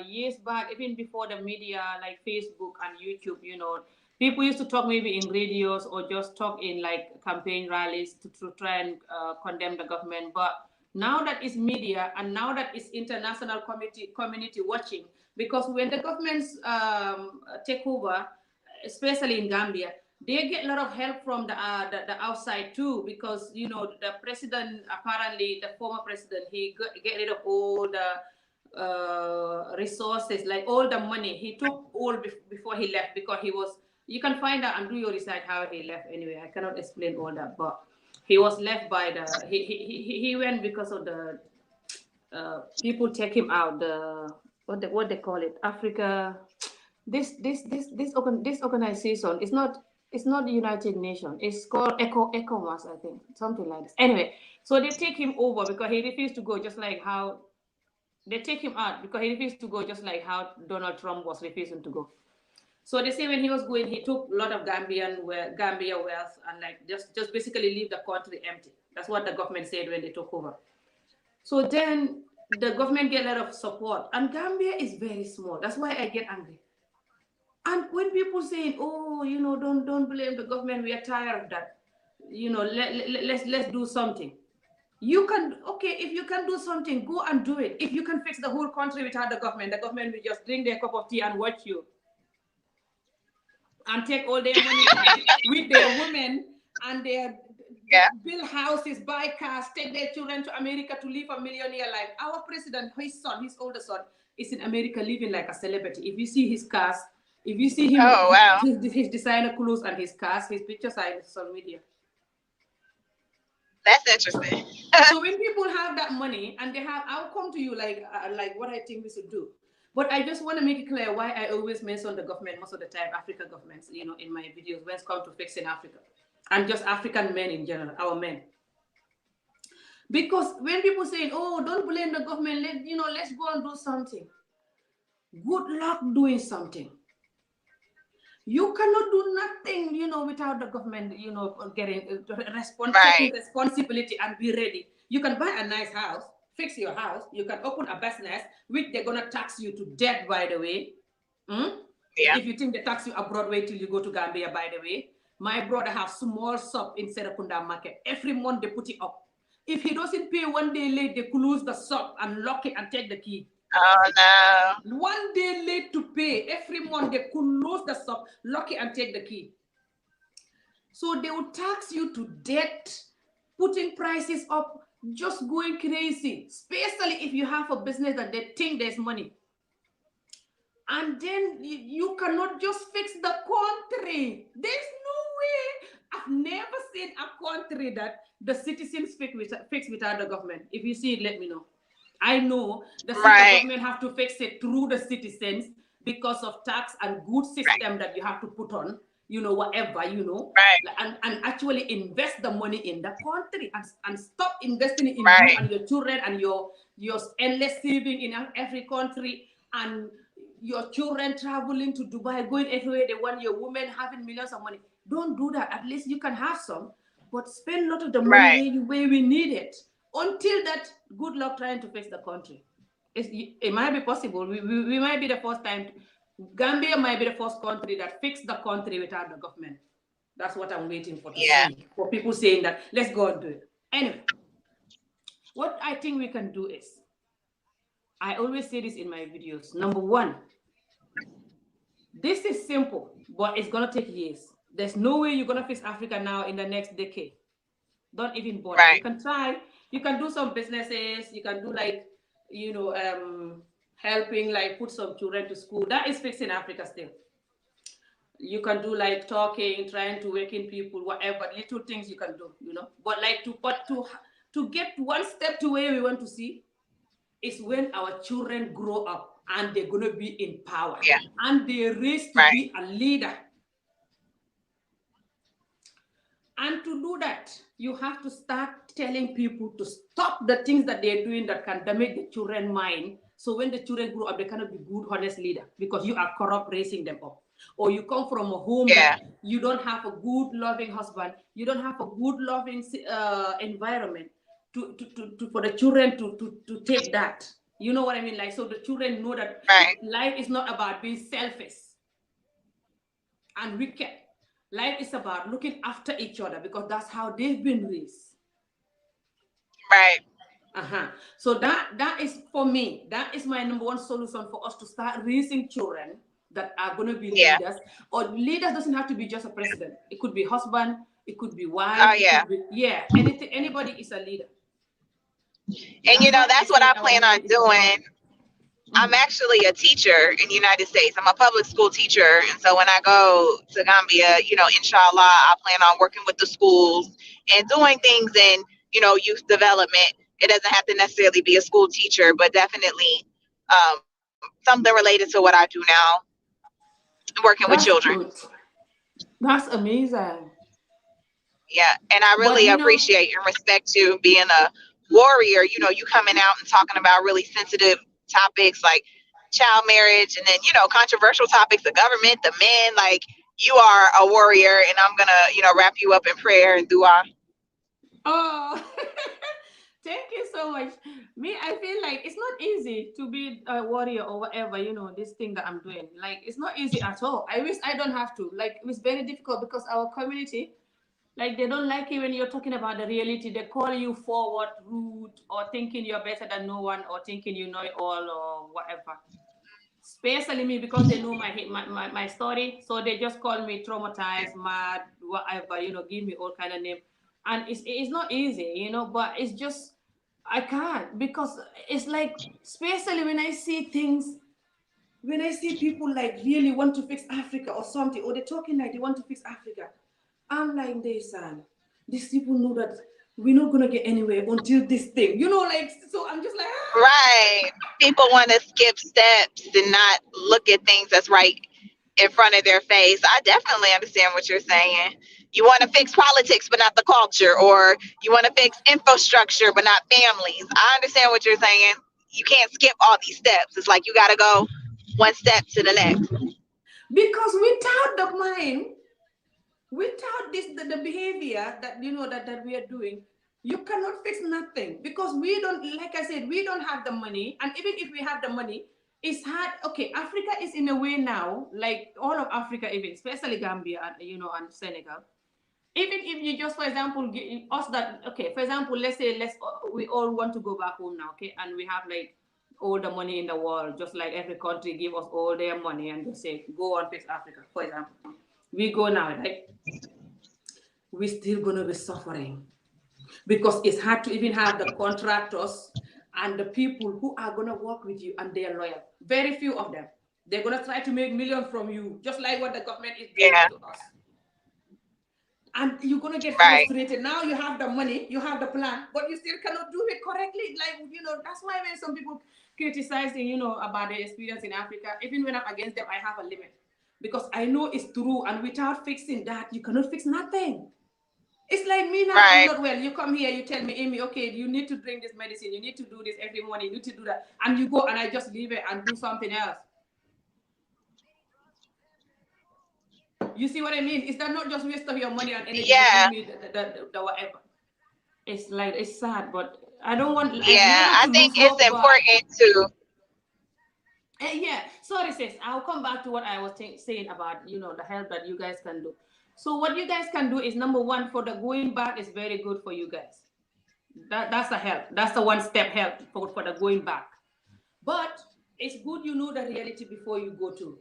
years back, even before the media like Facebook and YouTube, you know. People used to talk maybe in radios or just talk in like campaign rallies to try and condemn the government. But now that it's media and now that it's international community watching, because when the governments take over, especially in Gambia, they get a lot of help from the outside too, because you know the president, apparently the former president, he get rid of all the resources, like all the money he took all before he left, because he was, you can find out and do your research how he left. Anyway, I cannot explain all that, but he was left by the he went because of the people take him out, the what they call it, Africa, this organization is not, it's not the United Nations. It's called ECOWAS, I think, something like this. Anyway, so they take him over because he refused to go, just like how they take him out because he refused to go, just like how Donald Trump was refusing to go. So they say when he was going, he took a lot of Gambia wealth and like just basically leave the country empty. That's what the government said when they took over. So then the government get a lot of support, and Gambia is very small. That's why I get angry. And when people say, "Oh, you know, don't blame the government. We are tired of that. You know, let's do something." You can, okay, if you can do something, go and do it. If you can fix the whole country without the government will just drink their cup of tea and watch you, and take all their money with their women and their build houses, buy cars, take their children to America to live a millionaire life. Our president, his son, his older son, is in America living like a celebrity. If you see his cars, if you see him, his designer clothes and his cars, his pictures are in social media. That's interesting. So when people have that money and they have, I'll come to you like what I think we should do. But I just want to make it clear why I always mention the government most of the time, African governments, you know, in my videos when it's come to fixing Africa. And just African men in general, our men. Because when people say, "Oh, don't blame the government, let's go and do something." Good luck doing something. You cannot do nothing, you know, without the government, you know, getting taking responsibility and be ready. You can buy a nice house, fix your house. You can open a business, which they're gonna tax you to death, by the way. Yeah. If you think they tax you abroad, wait till you go to Gambia, by the way. My brother has small shop in Serakunda market. Every month they put it up. If he doesn't pay 1 day late, they close the shop and lock it and take the key. Oh no. 1 day late to pay. Every month they close the shop, lock it and take the key. So they will tax you to death, putting prices up, just going crazy. Especially if you have a business that they think there's money. And then you cannot just fix the country. There's no way. I've never seen a country that the citizens fix without the government. If you see it, let me know. I know the government have to fix it through the citizens because of tax and good system that you have to put on, you know, whatever, you know, and actually invest the money in the country and stop investing in you and your children and your endless saving in every country, and your children traveling to Dubai, going everywhere. They want your women having millions of money. Don't do that. At least you can have some, but spend a lot of the money where we need it. Until that, good luck trying to fix the country. It might be possible. We might be the first time. Gambia might be the first country that fixed the country without the government. That's what I'm waiting for to see. For people saying that, let's go and do it. Anyway, what I think we can do is, I always say this in my videos. Number one, this is simple, but it's going to take years. There's no way you're going to fix Africa now in the next decade. Don't even bother. You can try. You can do some businesses. You can do like, helping, like put some children to school. That is fixing Africa still. you can do like talking, trying to waken people, whatever little things you can do, But like to get one step to where we want to see is when our children grow up and they're gonna be in power Yeah. and they're raised to Right. be a leader. And to do that, you have to start telling people to stop the things that they're doing that can damage the children's mind. So when the children grow up, they cannot be good, honest leader because you are corrupt raising them up. Or you come from a home Yeah. that you don't have a good, loving husband, you don't have a good, loving environment for the children to take that. You know what I mean? Like, so the children know that Right. life is not about being selfish and wicked. Life is about looking after each other because that's how they've been raised. Right. So that is, for me, that is my number one solution for us to start raising children that are going to be Yeah. leaders. Or leaders doesn't have to be just a president. It could be husband, it could be wife, Oh, it yeah. could be, anything. Anybody is a leader. And That's why I that's what say I our plan on movement is about. doing. I'm actually a teacher in the United States. I'm a public school teacher. And so when I go to Gambia, inshallah, I plan on working with the schools and doing things in, youth development. It doesn't have to necessarily be a school teacher, but definitely something related to what I do now, working with That's children. good. That's amazing. Yeah. And I But really appreciate and respect you being a warrior. You coming out and talking about really sensitive topics like child marriage and then, controversial topics, the government, the men. Like, you are a warrior, and I'm going to, wrap you up in prayer and dua. oh, thank you so much. Me, I feel like it's not easy to be a warrior or whatever, this thing that I'm doing. Like, it's not easy at all. I wish I don't have to. Like, it's very difficult because our community, like, they don't like it when you're talking about the reality. They call you forward, rude, or thinking you're better than no one, or thinking you know it all, or whatever. Especially me, because they know my story. So they just call me traumatized, mad, whatever, give me all kind of name. And it's not easy, but it's just, I can't, because it's like, especially when I see things, when I see people like really want to fix Africa or something, or they're talking like they want to fix Africa, I'm like, these people know that we're not gonna get anywhere until this thing, like, so I'm just like, Right. People want to skip steps and not look at things that's right in front of their face. I definitely understand what you're saying. You want to fix politics, but not the culture, or you want to fix infrastructure, but not families. I understand what you're saying. You can't skip all these steps. It's like you got to go one step to the next. because without the mind, without the behavior that that we are doing, you cannot fix nothing, because we don't, like I said, we don't have the money. And even if we have the money, it's hard. Okay, Africa is in a way now, like all of Africa, even especially Gambia and and Senegal. Even if you just, for example, us that, okay, for example, let's we all want to go back home now, okay, and we have like all the money in the world, just like every country give us all their money and just say go on fix Africa, for example. We go now, right? We're still going to be suffering, because it's hard to even have the contractors and the people who are going to work with you and they're loyal. Very few of them. They're going to try to make millions from you, just like what the government is doing Yeah. to us. And you're going to get Right. frustrated. Now you have the money, you have the plan, but you still cannot do it correctly. Like, that's why when some people criticizing, about the experience in Africa, even when I'm against them, I have a limit. Because I know it's true, and without fixing that, you cannot fix nothing. It's like me now, I'm Right. not well. You come here, you tell me, Amy, okay, you need to drink this medicine, you need to do this every morning, you need to do that. And you go and I just leave it and do something else. You see what I mean? Is that not just waste of your money and energy Yeah. to give me the whatever? It's like, it's sad, but I don't want Yeah. never I to think lose it's hope, but important to. yeah, sorry sis, I'll come back to what I was saying about the help that you guys can do. So what you guys can do is, number one, for the going back is very good for you guys. That's the help. That's the one step help for the going back. But it's good you know the reality before you go to.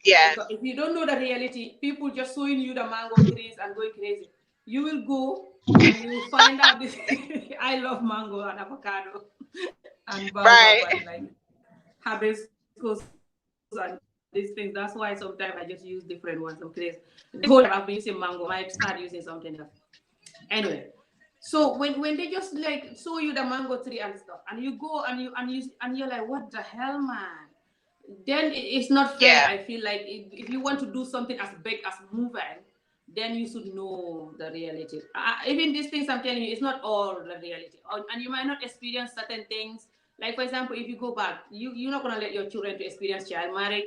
Yeah. Because if you don't know the reality, people just showing you the mango trees and going crazy. You will go and you will find out this. I love mango and avocado and baobab Right. and like hibiscus and these things. That's why sometimes I just use different ones. I'm crazy. The whole time I've been using mango, I might start using something else. Anyway, so when they just like show you the mango tree and stuff, and you go and you're like, what the hell, man? Then it's not fair. Yeah. I feel like if you want to do something as big as moving, then you should know the reality. Even these things I'm telling you, it's not all the reality, and you might not experience certain things. Like for example, if you go back, you're not gonna let your children to experience child marriage,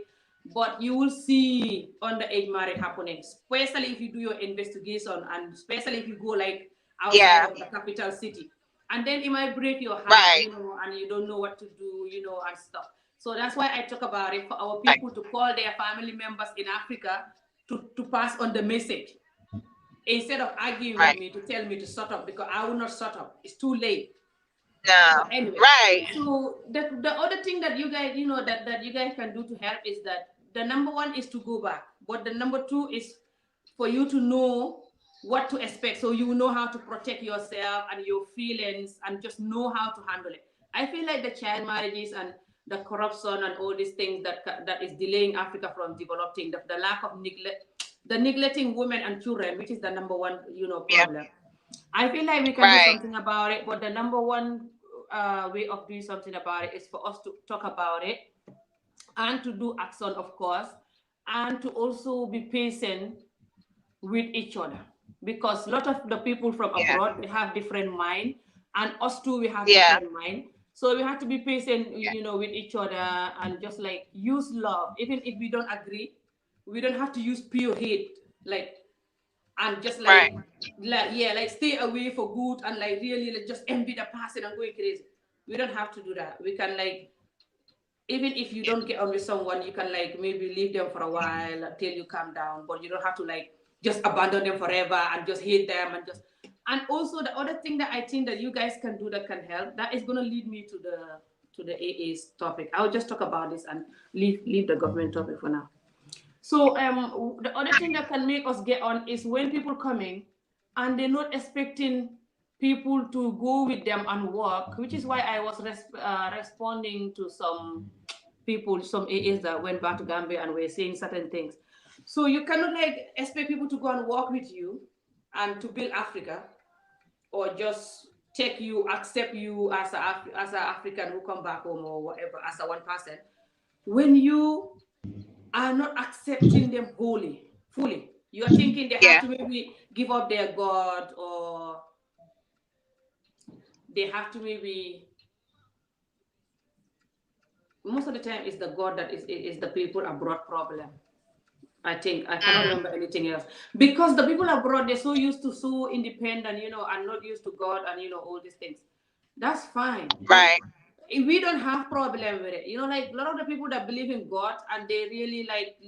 but you will see underage marriage happening, especially if you do your investigation, and especially if you go like outside Yeah. of the capital city, and then it might break your heart, Right. and you don't know what to do, and stuff. So that's why I talk about it, for our Right. people to call their family members in Africa to pass on the message, instead of arguing with Right. me to tell me to shut up, because I will not shut up. It's too late. No. But anyway, Right. so the other thing that you guys, that you guys can do to help is that the number one is to go back, but the number two is for you to know what to expect, so you know how to protect yourself and your feelings, and just know how to handle it. I feel like the child marriages and the corruption and all these things that is delaying Africa from developing, the lack of neglect, the neglecting women and children, which is the number one, Yeah. problem. I feel like we can do Right. something about it, but the number one way of doing something about it is for us to talk about it, and to do action, of course, and to also be patient with each other, because a lot of the people from Yeah. abroad, they have different mind, and us too, we have Yeah. different mind. So we have to be patient, Yeah. with each other, and just like use love, even if we don't agree. We don't have to use pure hate, like, and just Right. like yeah, like stay away for good, and like really like just envy the person and going crazy. We don't have to do that. We can like, even if you Yeah. don't get on with someone, you can like maybe leave them for a while until you calm down, but you don't have to like just abandon them forever and just hate them and just. And also the other thing that I think that you guys can do that can help, that is going to lead me to the AA's topic. I'll just talk about this and leave the government topic for now. So the other thing that can make us get on is when people coming and they're not expecting people to go with them and work, which is why I was responding to some people, some AAs that went back to Gambia and were saying certain things. So you cannot like expect people to go and work with you and to build Africa, or just take you, accept you as as an African who come back home or whatever, as a one person, when you are not accepting them wholly, fully. You are thinking they have Yeah. to maybe give up their God, or they have to maybe, most of the time it's the God that is the people abroad problem. I think I cannot Mm. remember anything else, because the people abroad, they're so used to so independent, and not used to God, and all these things. That's fine, but Right. we don't have problem with it. Like a lot of the people that believe in God and they really like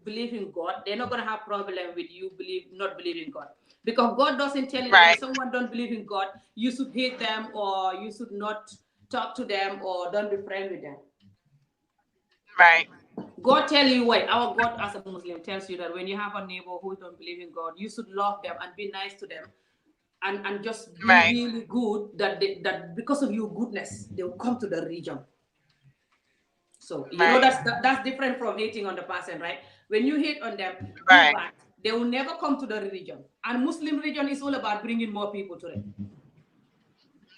believe in God, they're not gonna have problem with you not believing God, because God doesn't tell you that when Right. someone don't believe in God, you should hate them, or you should not talk to them, or don't be friends with them. Right. God tell you what, our God as a Muslim tells you that when you have a neighbor who don't believe in God, you should love them and be nice to them, and just be Right. really good, that because of your goodness they will come to the region. So Right. that's different from hating on the person, right? When you hate on them too Right. bad, they will never come to the religion. And Muslim religion is all about bringing more people to it.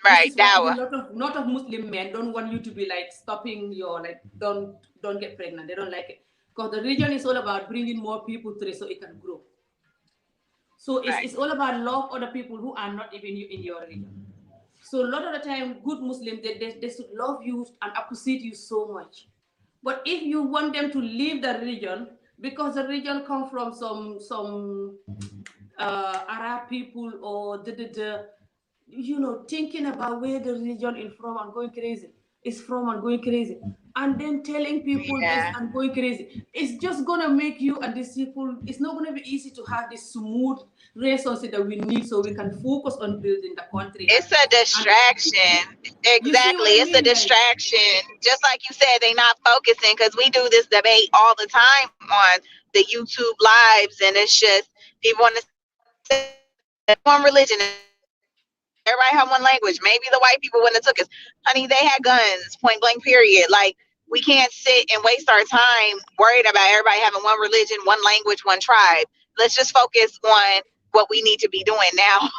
This Right. is why even Dawa. lot of Muslim men don't want you to be like stopping your like don't get pregnant. They don't like it, because the religion is all about bringing more people to it so it can grow. So it's, Right. it's all about love other people who are not even in your religion. So a lot of the time, good Muslims, they should love you and appreciate you so much. But if you want them to leave the religion, because the religion come from some Arab people, or thinking about where the religion is from and going crazy, and then telling people this Yeah. and going crazy, it's just gonna make you and these people. It's not gonna be easy to have this smooth relationship that we need, so we can focus on building the country, It's a and distraction. you see what Exactly. I It's a mean, like. distraction. Just like you said, they not focusing because we do this debate all the time on the YouTube lives, and it's just people want to say one religion. Everybody have one language. Maybe the white people wouldn't have took us. Honey, they had guns, point blank, period. Like, We can't sit and waste our time worried about everybody having one religion, one language, one tribe. Let's just focus on what we need to be doing now.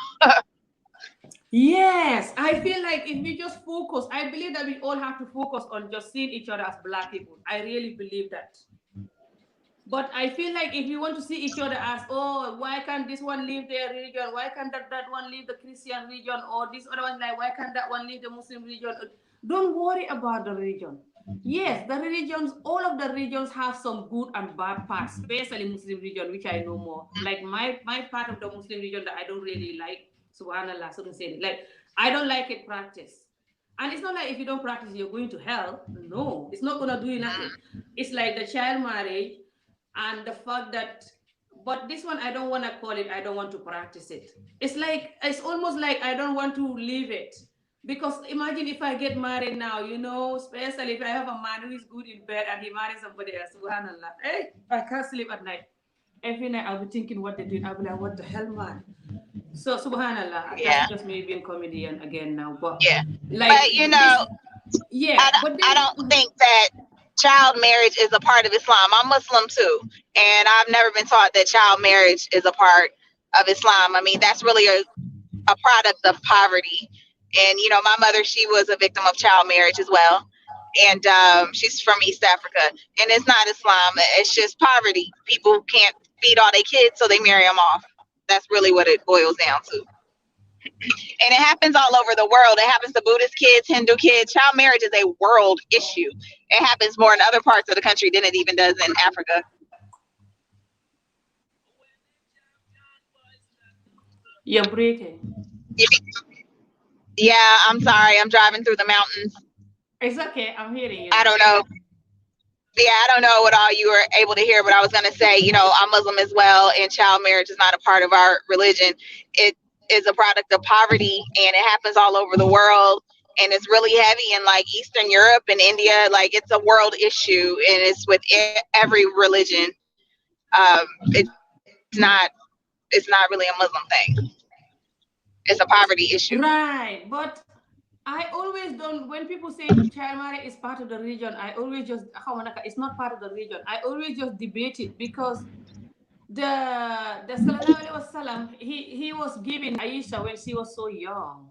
Yes, I feel like if we just focus, I believe that we all have to focus on just seeing each other as black people. I really believe that. But I feel like if we want to see each other as, oh, why can't this one leave their religion? Why can't that one leave the Christian religion? Or this other one, like, why can't that one leave the Muslim religion? Don't worry about the religion. Yes, the religions, all of the religions have some good and bad parts, especially Muslim religion, which I know more. Like my part of the Muslim religion that I don't really like, subhanallah, so to say it. Like, I don't like it practice. And it's not like if you don't practice, you're going to hell. No, it's not going to do you nothing. It's like the child marriage and the fact that, but this one I don't want to call it, I don't want to practice it. It's like, it's almost like I don't want to leave it. Because imagine if I get married now, especially if I have a man who is good in bed and he marries somebody else, subhanallah. Hey, I can't sleep at night. Every night I'll be thinking what they're doing. I'll be like, what the hell, man? So subhanallah, Yeah. that's just me being comedian again now. But yeah, like but yeah, but I don't think that child marriage is a part of Islam. I'm Muslim too, and I've never been taught that child marriage is a part of Islam. I mean, that's really a product of poverty. And my mother, she was a victim of child marriage as well, and she's from East Africa, and it's not Islam. It's just poverty. People can't feed all their kids, so they marry them off. That's really what it boils down to. And it happens all over the world. It happens to Buddhist kids, Hindu kids. Child marriage is a world issue. It happens more in other parts of the country than it even does in Africa. you're breaking. Yeah, I'm sorry. I'm driving through the mountains. It's okay, I'm hearing you I now. don't know. Yeah, I don't know what all you were able to hear, but I was going to say, I'm Muslim as well, and child marriage is not a part of our religion. It is a product of poverty, and it happens all over the world. And it's really heavy in like Eastern Europe and India. Like, it's a world issue, and it's with every religion. It's not really a Muslim thing. It's a poverty issue. Right, but I always don't. When people say child marriage is part of the religion, I always just, it's not part of the religion. I always just debate it because the Sallallahu Alaihi Wasallam, he was giving Aisha when she was so young.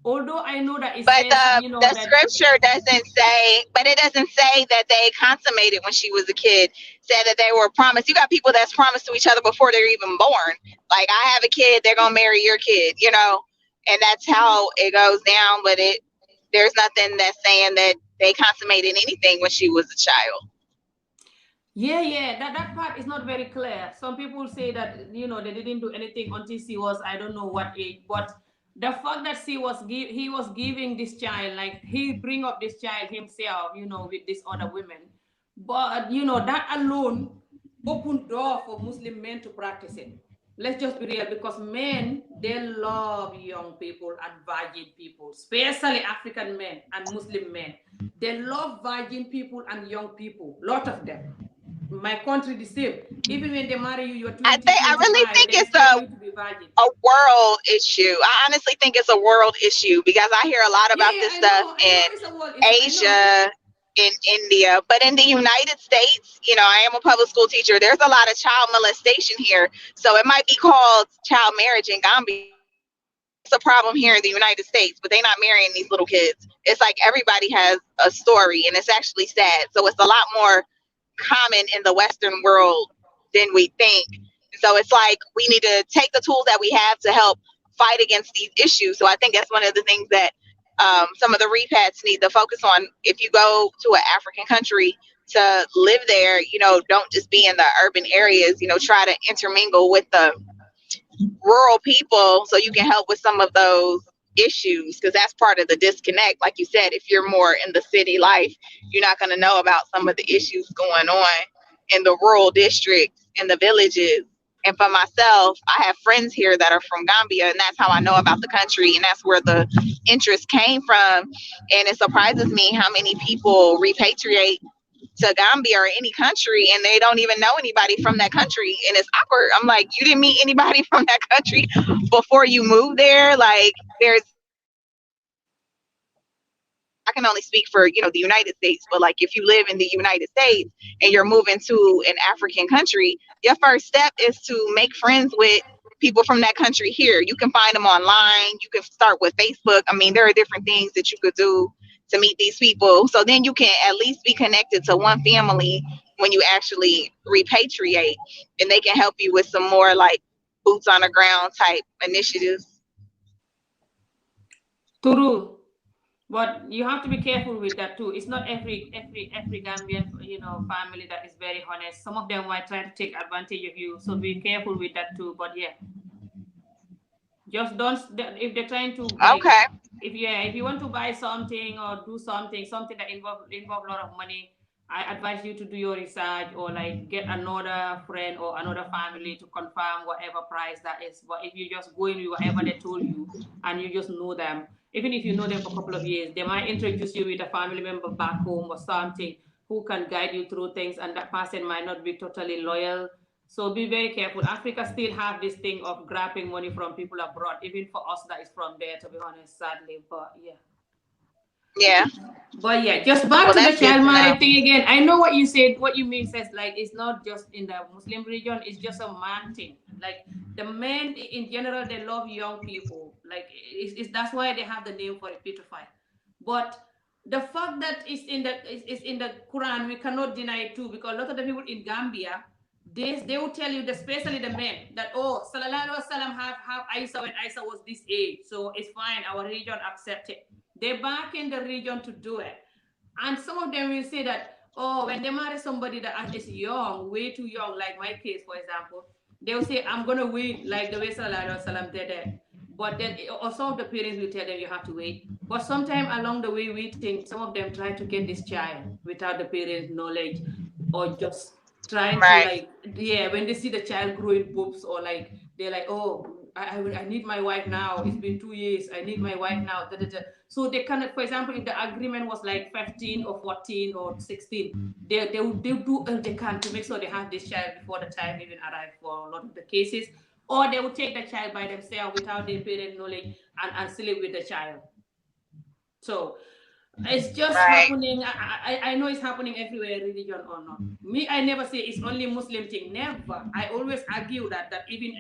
Although I know that it But says, the scripture doesn't say, but it doesn't say that they consummated when she was a kid. It said that they were promised. You got people that's promised to each other before they're even born. Like, I have a kid, they're gonna marry your kid, and that's how it goes down. But there's nothing that's saying that they consummated anything when she was a child. yeah, that part is not very clear. Some people say that they didn't do anything until she was, I don't know what age, but the fact that he was giving this child, like, he bring up this child himself, with these other women, but that alone opened door for Muslim men to practice it. Let's just be real, because men, they love young people and virgin people, especially African men and Muslim men. They love virgin people and young people, lot of them. My country the same. Even when they marry you, you're 20, I really 25, think they it's expect you to be virgin. a world issue. I honestly think it's a world issue because I hear a lot about this stuff in Asia, in India, but in the United States, I am a public school teacher. There's a lot of child molestation here, so it might be called child marriage in Gambia. It's a problem here in the United States, but they're not marrying these little kids. It's like everybody has a story, and it's actually sad. So it's a lot more common in the Western world than we think. So it's like we need to take the tools that we have to help fight against these issues. So I think that's one of the things that some of the repats need to focus on. If you go to an African country to live there, don't just be in the urban areas, try to intermingle with the rural people so you can help with some of those issues, because that's part of the disconnect. Like you said, if you're more in the city life, you're not going to know about some of the issues going on in the rural districts, in the villages. And for myself, I have friends here that are from Gambia, and that's how I know about the country, and that's where the interest came from. And it surprises me how many people repatriate to Gambia or any country and they don't even know anybody from that country, and it's awkward. I'm like, you didn't meet anybody from that country before you moved there? Like, there's I can only speak for, the United States, but like if you live in the United States and you're moving to an African country, your first step is to make friends with people from that country here. You can find them online. You can start with Facebook. I mean, there are different things that you could do to meet these people. So then you can at least be connected to one family when you actually repatriate, and they can help you with some more like boots on the ground type initiatives. True. But you have to be careful with that too. It's not every Gambian, family that is very honest. Some of them might try to take advantage of you. So be careful with that too. But yeah, just don't. If they're trying to like, Okay. if you want to buy something or do something that involve a lot of money, I advise you to do your research or like get another friend or another family to confirm whatever price that is. But if you just go in with whatever they told you and you just know them, even if you know them for a couple of years, they might introduce you with a family member back home or something who can guide you through things, and that person might not be totally loyal. So be very careful. Africa still have this thing of grabbing money from people abroad, even for us that is from there, to be honest, sadly. But yeah. Yeah. But yeah, just back Well, to the that's good child to know. marriage thing again. I know what you said, what you mean says like it's not just in the Muslim region, it's just a man thing. Like the men in general, they love young people. Like it's that's why they have the name for it, pedophile. But the fact that it's in the Quran, we cannot deny it too, because a lot of the people in Gambia, they will tell you, especially the men, that oh, Sallallahu Alaihi Wasallam have Isa when Isa was this age, so it's fine. Our religion accept it. They back in the region to do it. And some of them will say that, oh, when they marry somebody that is young, way too young, like my case, for example, they'll say, I'm going to wait, like the way Sallallahu Alaihi Wasallam did it. But then, or some of the parents will tell them you have to wait. But sometime along the way, waiting, some of them try to get this child without the parents' knowledge, or just trying to Right. like, yeah, when they see the child growing boobs, or like they're like, oh, I need my wife now. It's been 2 years. I need my wife now. Da, da, da. So they kind of, for example, if the agreement was like 15 or 14 or 16, they'll do all they can to make sure they have this child before the time even arrives for a lot of the cases. Or they will take the child by themselves without their parent knowledge, and sleep with the child. So it's just Right. happening. I know it's happening everywhere, religion or not. Me, I never say it's only Muslim thing. Never. I always argue that even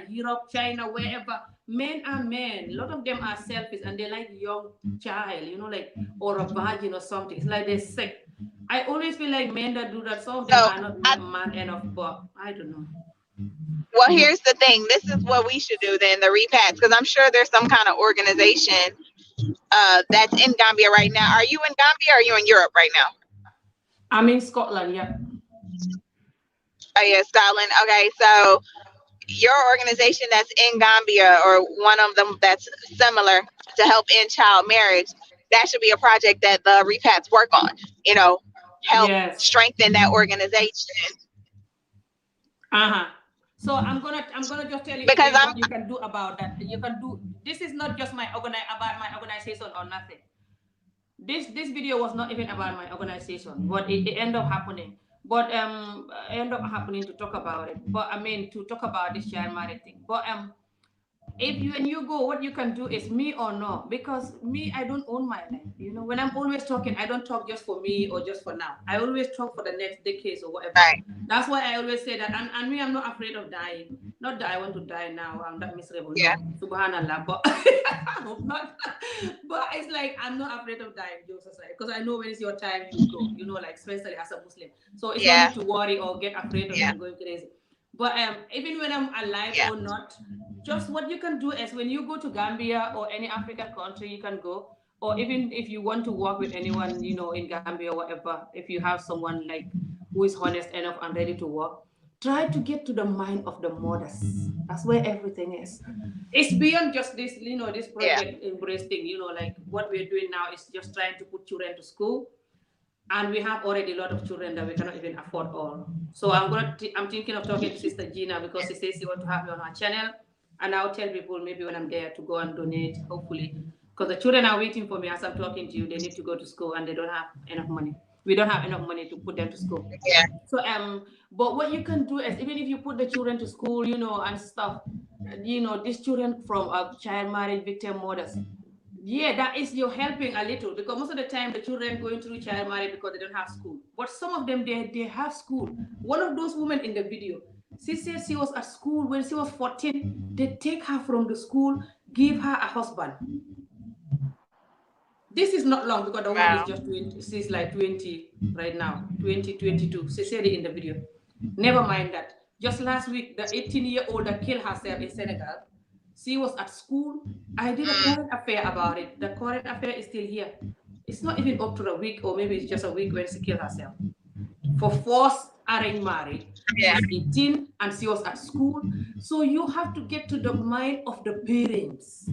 Europe, China, wherever, men are men. A lot of them are selfish and they like young child, like, or a virgin or something. It's like they're sick. I always feel like men that do that, some of them So, are not man enough, but I don't know. well, here's the thing. This is what we should do then, the repats, because I'm sure there's some kind of organization that's in Gambia right now. Are you in Gambia or are you in Europe right now? I'm in Scotland, yeah. Oh, yeah, Scotland. Okay, so your organization that's in Gambia, or one of them that's similar to help end child marriage, that should be a project that the repats work on, help Yes. strengthen that organization. Uh-huh. So I'm gonna just tell you Because again I'm what you can do about that. You can do this is not just about my organization or nothing. This video was not even about my organization, but it ended up happening. But end up happening to talk about it. But I mean to talk about this child marriage thing. But if you when you go, what you can do is me or no, because me, I don't own my life. When I'm always talking, I don't talk just for me or just for now. I always talk for the next decades or whatever. right. That's why I always say that. And me, I'm not afraid of dying. Not that I want to die now. I'm that miserable. Yeah. No, subhanallah. But not. But it's like I'm not afraid of dying, Joseph, because I know when it's your time, you go. Like especially as a Muslim. So it's no Yeah. need to worry or get afraid of Yeah. me going crazy. But even when I'm alive Yeah. or not, just what you can do is when you go to Gambia or any African country, you can go. Or even if you want to work with anyone, in Gambia or whatever, if you have someone like who is honest enough and ready to work, try to get to the mind of the mothers. That's where everything is. It's beyond just this, this Yeah. project embrace thing, like what we're doing now is just trying to put children to school, and we have already a lot of children that we cannot even afford all. So I'm thinking of talking to Sister Gina, because she says she wants to have me on her channel, and I'll tell people maybe when I'm there to go and donate, hopefully, because the children are waiting for me as I'm talking to you. They need to go to school and they don't have enough money. We don't have enough money to put them to school. Yeah. So but what you can do is, even if you put the children to school, and stuff, these children from child marriage victim mothers, Yeah, that is you're helping a little because most of the time the children going through child marriage because they don't have school. But some of them they have school. One of those women in the video, she said she was at school when she was 14. They take her from the school, give her a husband. This is not long because the woman is Wow. just 20. She's like 20 right now, 2022. She said it in the video. Never mind that. Just last week, the 18-year-old that killed herself in Senegal, she was at school. I did a current affair about it. The current affair is still here. It's not even up to a week, or maybe it's just a week when she killed herself. For forced arranged marriage, Yeah. she's 18 and she was at school. So you have to get to the mind of the parents.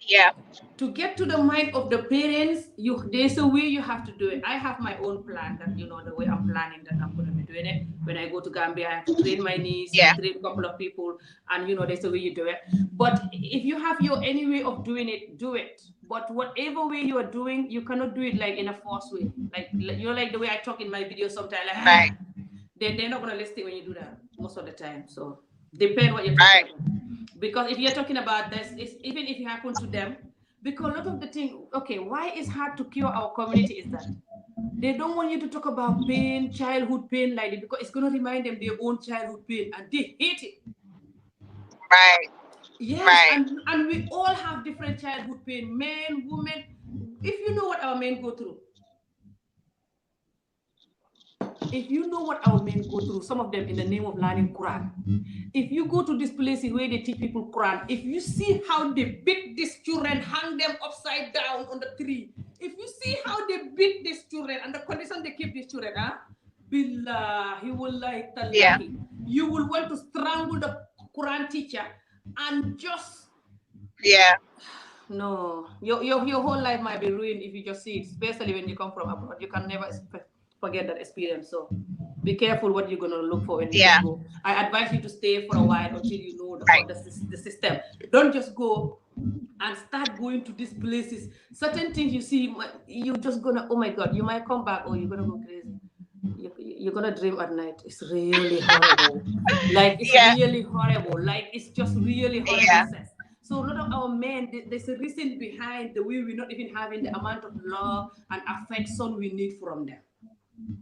Yeah. To get to the mind of the parents, there's a way you have to do it. I have my own plan that the way I'm planning that I'm gonna be doing it. When I go to Gambia, I have to train my niece Yeah. and train a couple of people, and there's a way you do it. But if you have your any way of doing it, do it. But whatever way you are doing, you cannot do it like in a forced way. Like like the way I talk in my videos sometimes, like Right. they're not gonna listen when you do that most of the time. So depend what you're talking Right. about. Because if you're talking about this, it's, even if it happened to them, because a lot of the thing, okay, why it's hard to cure our community is that they don't want you to talk about pain, childhood pain like it, because it's going to remind them their own childhood pain and they hate it. Right. Yes, Right. and we all have different childhood pain, men, women. If you know what our men go through, if you know what our men go through, some of them in the name of learning Quran, if you go to this place where they teach people Quran, if you see how they beat these children, hang them upside down on the tree, if you see how they beat these children and the condition they keep these children, billahi wallahi Yeah. tallahi, you will want to strangle the Quran teacher and just Yeah. no, your whole life might be ruined if you just see it, especially when you come from abroad. You can never forget that experience. So be careful what you're going to look for when you Yeah. just go. I advise you to stay for a while until you know Right. the system. Don't just go and start going to these places. Certain things you see, you're just going to, oh my God, you might come back or you're going to go crazy. You're gonna dream at night. It's really horrible. Like it's Yeah. really horrible. Like it's just really horrible Yeah. sex. So a lot of our men, there's a reason behind the way we're not even having the amount of love and affection we need from them.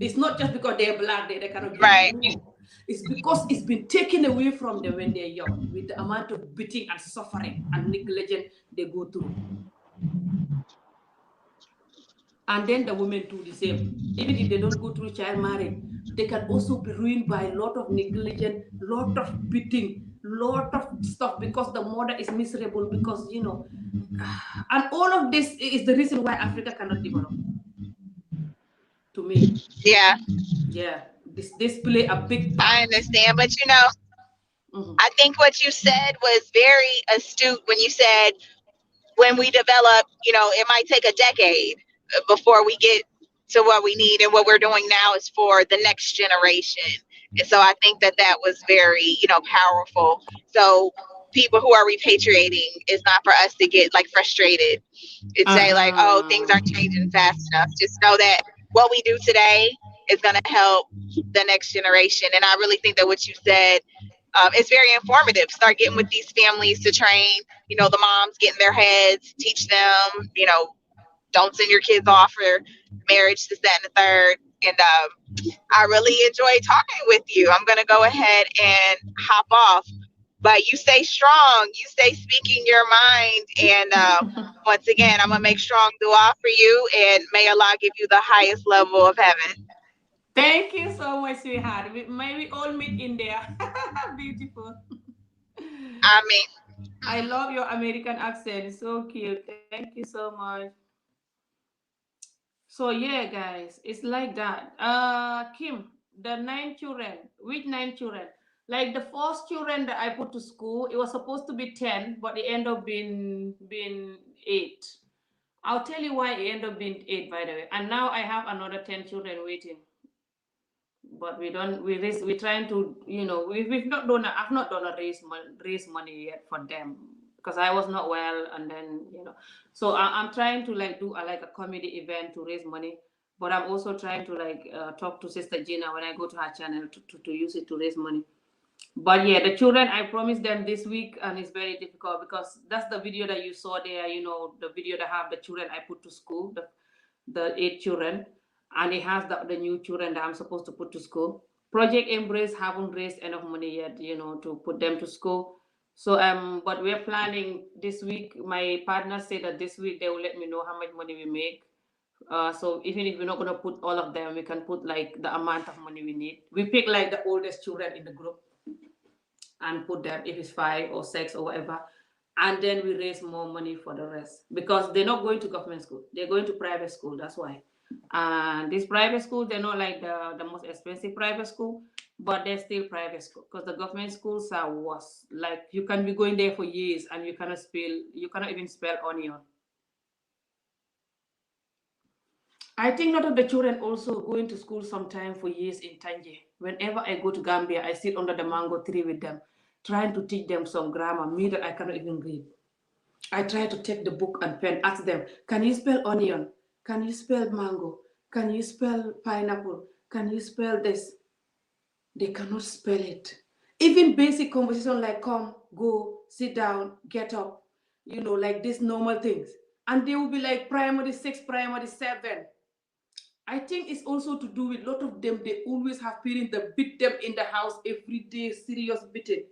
It's not just because they're black they cannot give it. Right. No. It's because it's been taken away from them when they're young with the amount of beating and suffering and negligence they go through. And then the women do the same. Even if they don't go through child marriage, they can also be ruined by a lot of negligence, lot of beating, lot of stuff because the mother is miserable because and all of this is the reason why Africa cannot develop. To me, Yeah. yeah, this play a big I part. understand, but Mhm. I think what you said was very astute when you said when we develop, it might take a decade before we get to what we need, and what we're doing now is for the next generation. And so I think that that was very, powerful. So people who are repatriating, is not for us to get like frustrated and say like, oh, things Uh-huh. aren't changing fast enough. Just know that what we do today is going to help the next generation. And I really think that what you said, it's very informative. Start getting with these families to train, the moms, get in their heads, teach them, don't send your kids off for marriage, this, that, and the third. And I really enjoyed talking with you. I'm going to go ahead and hop off. But you stay strong. You stay speaking your mind. And once again, I'm going to make strong dua for you. And may Allah give you the highest level of heaven. Thank you so much, sweetheart. May we all meet in there. Beautiful. I mean, I love your American accent. It's so cute. Thank you so much. So yeah, guys, it's like that. Kim, the 9 children, which 9 children? Like the first children that I put to school, it was supposed to be 10, but it ended up being 8. I'll tell you why it ended up being 8, by the way. And now I have another 10 children waiting. But we don't we're trying to we've not done I've not done a raise money yet for them because I was not well, and then so I'm trying to like do like a comedy event to raise money, but I'm also trying to like talk to Sister Gina when I go to her channel to use it to raise money. But yeah, the children, I promised them this week, and it's very difficult because that's the video that you saw there. You know, the video that have the children I put to school, the 8 children, and it has the new children that I'm supposed to put to school. Project Embrace haven't raised enough money yet, you know, to put them to school. So but we're planning this week. My partner said that this week they will let me know how much money we make. So even if we're not gonna put all of them, we can put like the amount of money we need. We pick like the oldest children in the group and put them if it's 5 or 6 or whatever, and then we raise more money for the rest because they're not going to government school, they're going to private school. That's why. And these private schools, they're not like the most expensive private school, but they're still private school because the government schools are worse. Like you can be going there for years and you cannot even spell onion. I think a lot of the children also going to school sometime for years in Tanje. Whenever I go to Gambia, I sit under the mango tree with them, trying to teach them some grammar, me that I cannot even read. I try to take the book and pen, ask them, can you spell onion? Can you spell mango? Can you spell pineapple? Can you spell this? They cannot spell it. Even basic conversation like come, go, sit down, get up, like these normal things. And they will be like primary 6, primary 7. I think it's also to do with a lot of them. They always have parents that beat them in the house every day, serious beating.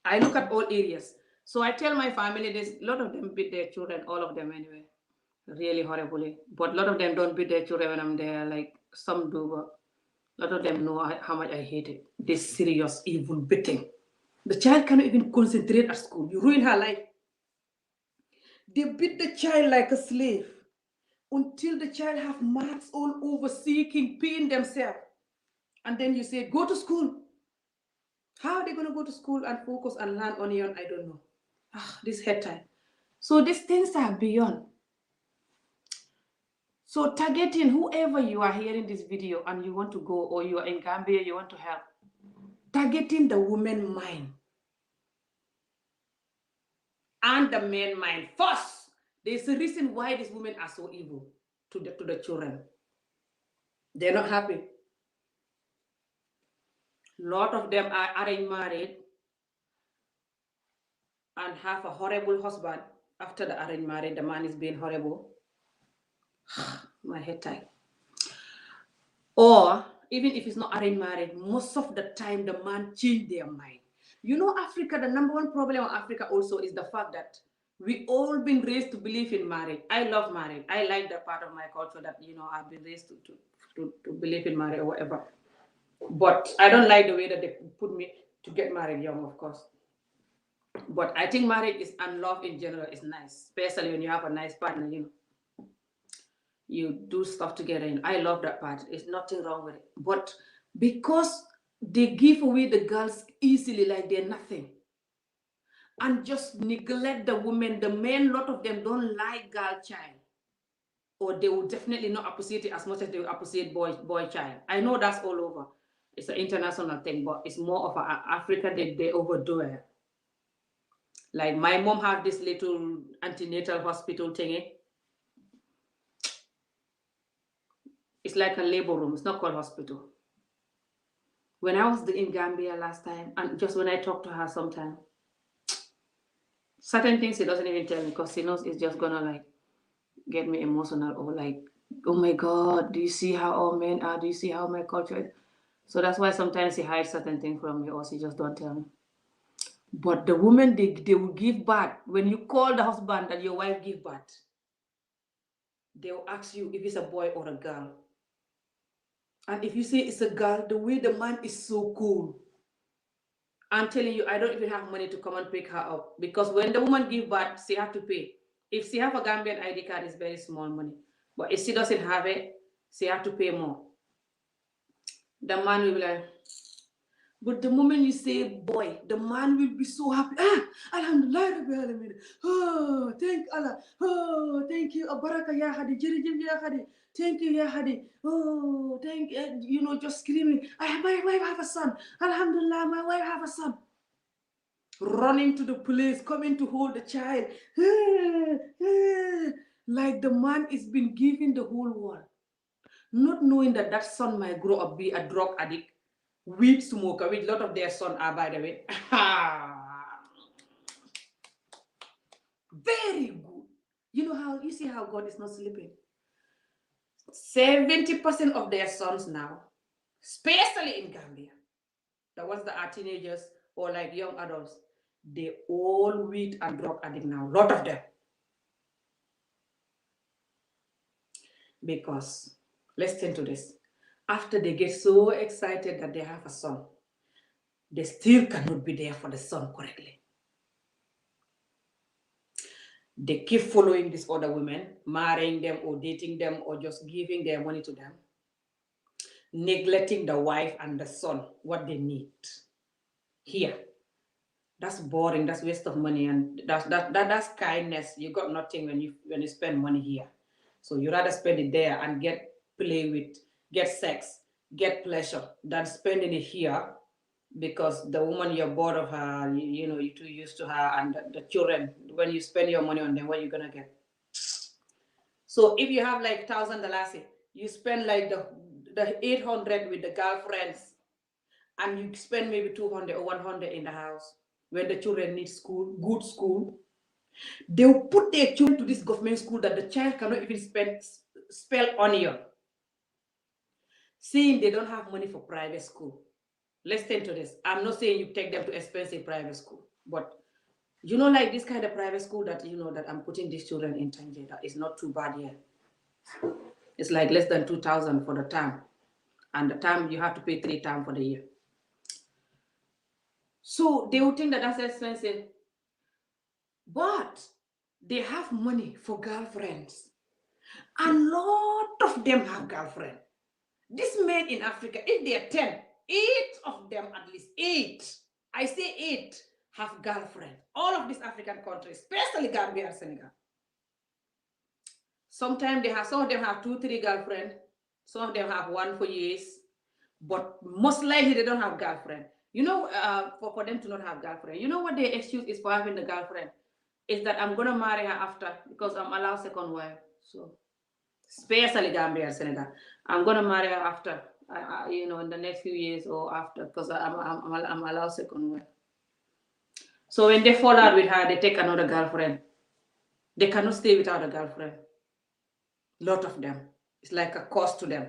I look at all areas. So I tell my family there's a lot of them beat their children, all of them anyway, really horribly. But a lot of them don't beat their children when I'm there, like some do, but a lot of them know how much I hate it. This serious, evil beating. The child cannot even concentrate at school. You ruin her life. They beat the child like a slave until the child have marks all over, seeking, pain themselves. And then you say, go to school. How are they going to go to school and focus and learn onion? I don't know. This head time. So these things are beyond. So targeting whoever you are hearing this video and you want to go, or you are in Gambia, you want to help, targeting the woman mind and the man mind first. There's a reason why these women are so evil to the children. They're not happy. A lot of them are arranged married and have a horrible husband. After the arranged marriage, the man is being horrible. My head tight. Or even if it's not arranged marriage, most of the time the man change their mind. Africa, the number one problem in Africa also is the fact that we all been raised to believe in marriage. I love marriage. I like that part of my culture that, I've been raised to believe in marriage or whatever. But I don't like the way that they put me to get married young, of course. But I think marriage is, and love in general is nice, especially when you have a nice partner, you do stuff together. And I love that part. There's nothing wrong with it. But because they give away the girls easily like they're nothing and just neglect the women, the men, a lot of them don't like girl child, or they will definitely not appreciate it as much as they will appreciate boy child. I know that's all over. It's an international thing, but it's more of Africa. They overdo it. Like my mom had this little antenatal hospital thingy. It's like a labor room. It's not called hospital. When I was in Gambia last time, and just when I talk to her sometime, certain things she doesn't even tell me because she knows it's just gonna like get me emotional, or like, oh my God, do you see how all men are? Do you see how my culture is? So that's why sometimes she hides certain things from me, or she just don't tell me. But the women, they will give birth. When you call the husband that your wife give birth, they will ask you if it's a boy or a girl. And if you say it's a girl, the way the man is so cool. I'm telling you, I don't even have money to come and pick her up, because when the woman give birth, she have to pay. If she have a Gambian ID card, it's very small money. But if she doesn't have it, she have to pay more. The man will be like, but the moment you say boy, the man will be so happy. Alhamdulillah. Oh, thank Allah. Oh, thank you. Baraka ya hadi, jirijim ya hadi. Thank you, ya hadi. Oh, thank you. Just screaming. My wife have a son. Alhamdulillah, my wife have a son. Running to the police, coming to hold the child. Like the man is been given the whole world. Not knowing that son might grow up be a drug addict, weed smoker, which a lot of their sons are, by the way. Very good. You see how God is not sleeping. 70% of their sons now, especially in Gambia, the ones that are teenagers or like young adults, they all weed and drug addict now. A lot of them. Because, listen to this. After they get so excited that they have a son, they still cannot be there for the son correctly. They keep following these other women, marrying them or dating them or just giving their money to them, neglecting the wife and the son, what they need. Here, that's boring, that's waste of money, and that's kindness. You got nothing when you spend money here. So you rather spend it there and play with, get sex, get pleasure, than spending it here because the woman you're bored of her, you're too used to her, and the children, when you spend your money on them, what are you gonna get? So if you have like $1,000, you spend like the 800 with the girlfriends, and you spend maybe 200 or 100 in the house. When the children need school, good school, they'll put their children to this government school that the child cannot even spell onion. Seeing they don't have money for private school. Listen to this. I'm not saying you take them to expensive private school, but like this kind of private school that that I'm putting these children in Tangier, that is not too bad yet. It's like less than 2,000 for the term, and the term you have to pay 3 times for the year. So they would think that that's expensive, but they have money for girlfriends. A lot of them have girlfriends. These men in Africa, if they are 10, 8 of them, at least 8, I say 8, have girlfriends. All of these African countries, especially Gambia and Senegal. Sometimes some of them have 2, 3 girlfriends. Some of them have 1 for years, but most likely they don't have girlfriend. For them to not have girlfriend, what their excuse is for having the girlfriend is that I'm gonna marry her after because I'm allowed second wife. So, especially Gambia and Senegal, I'm gonna marry her after, in the next few years or after, because I'm allowed second wife. So when they fall out with her, they take another girlfriend. They cannot stay without a girlfriend. A lot of them. It's like a cost to them.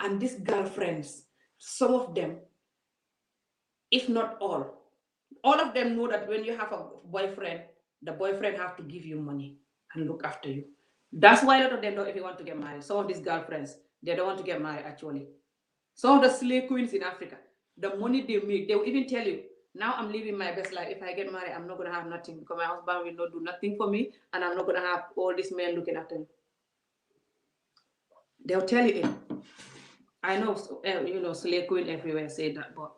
And these girlfriends, some of them, if not all of them know that when you have a boyfriend, the boyfriend have to give you money and look after you. That's why a lot of them don't even want to get married. Some of these girlfriends, they don't want to get married actually. Some of the slave queens in Africa, the money they make, they will even tell you, now I'm living my best life. If I get married, I'm not going to have nothing because my husband will not do nothing for me, and I'm not going to have all these men looking after me. They'll tell you it. I know, slave queen everywhere say that, but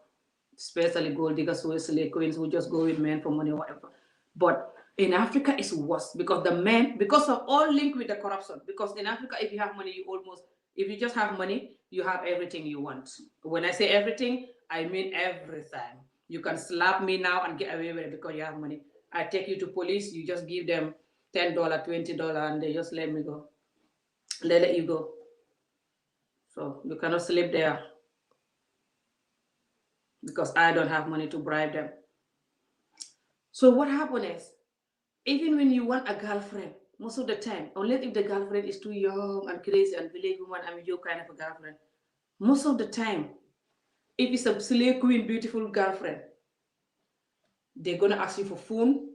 especially gold diggers who are slave queens who just go with men for money or whatever. But in Africa, it's worse because the men, because of all linked with the corruption. Because in Africa, if you have money, if you just have money, you have everything you want. When I say everything, I mean everything. You can slap me now and get away with it because you have money. I take you to police, you just give them $10, $20, and they just let me go. They let you go. So you cannot sleep there because I don't have money to bribe them. So what happens is, even when you want a girlfriend, most of the time, unless if the girlfriend is too young and crazy and village woman, your kind of a girlfriend, most of the time, if it's a slave queen, beautiful girlfriend, they're going to ask you for phone,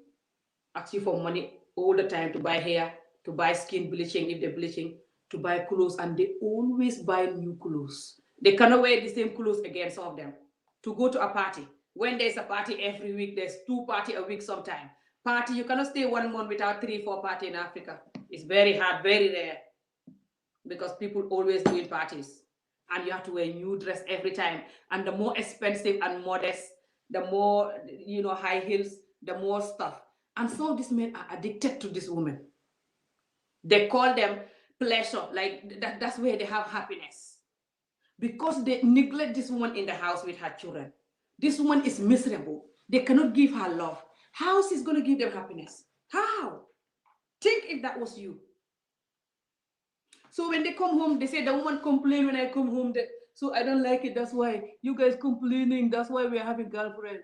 ask you for money all the time to buy hair, to buy skin bleaching if they're bleaching, to buy clothes, and they always buy new clothes. They cannot wear the same clothes again, some of them, to go to a party. When there's a party every week, there's 2 parties a week sometimes. Party, you cannot stay 1 month without 3, 4 parties in Africa. It's very hard, very rare, because people always doing parties. And you have to wear a new dress every time. And the more expensive and modest, the more, high heels, the more stuff. And some of these men are addicted to this woman. They call them pleasure, like that's where they have happiness. Because they neglect this woman in the house with her children. This woman is miserable. They cannot give her love. How is she going to give them happiness? How? Think if that was you. So when they come home, they say the woman complain when I come home. So I don't like it. That's why you guys complaining. That's why we're having girlfriend.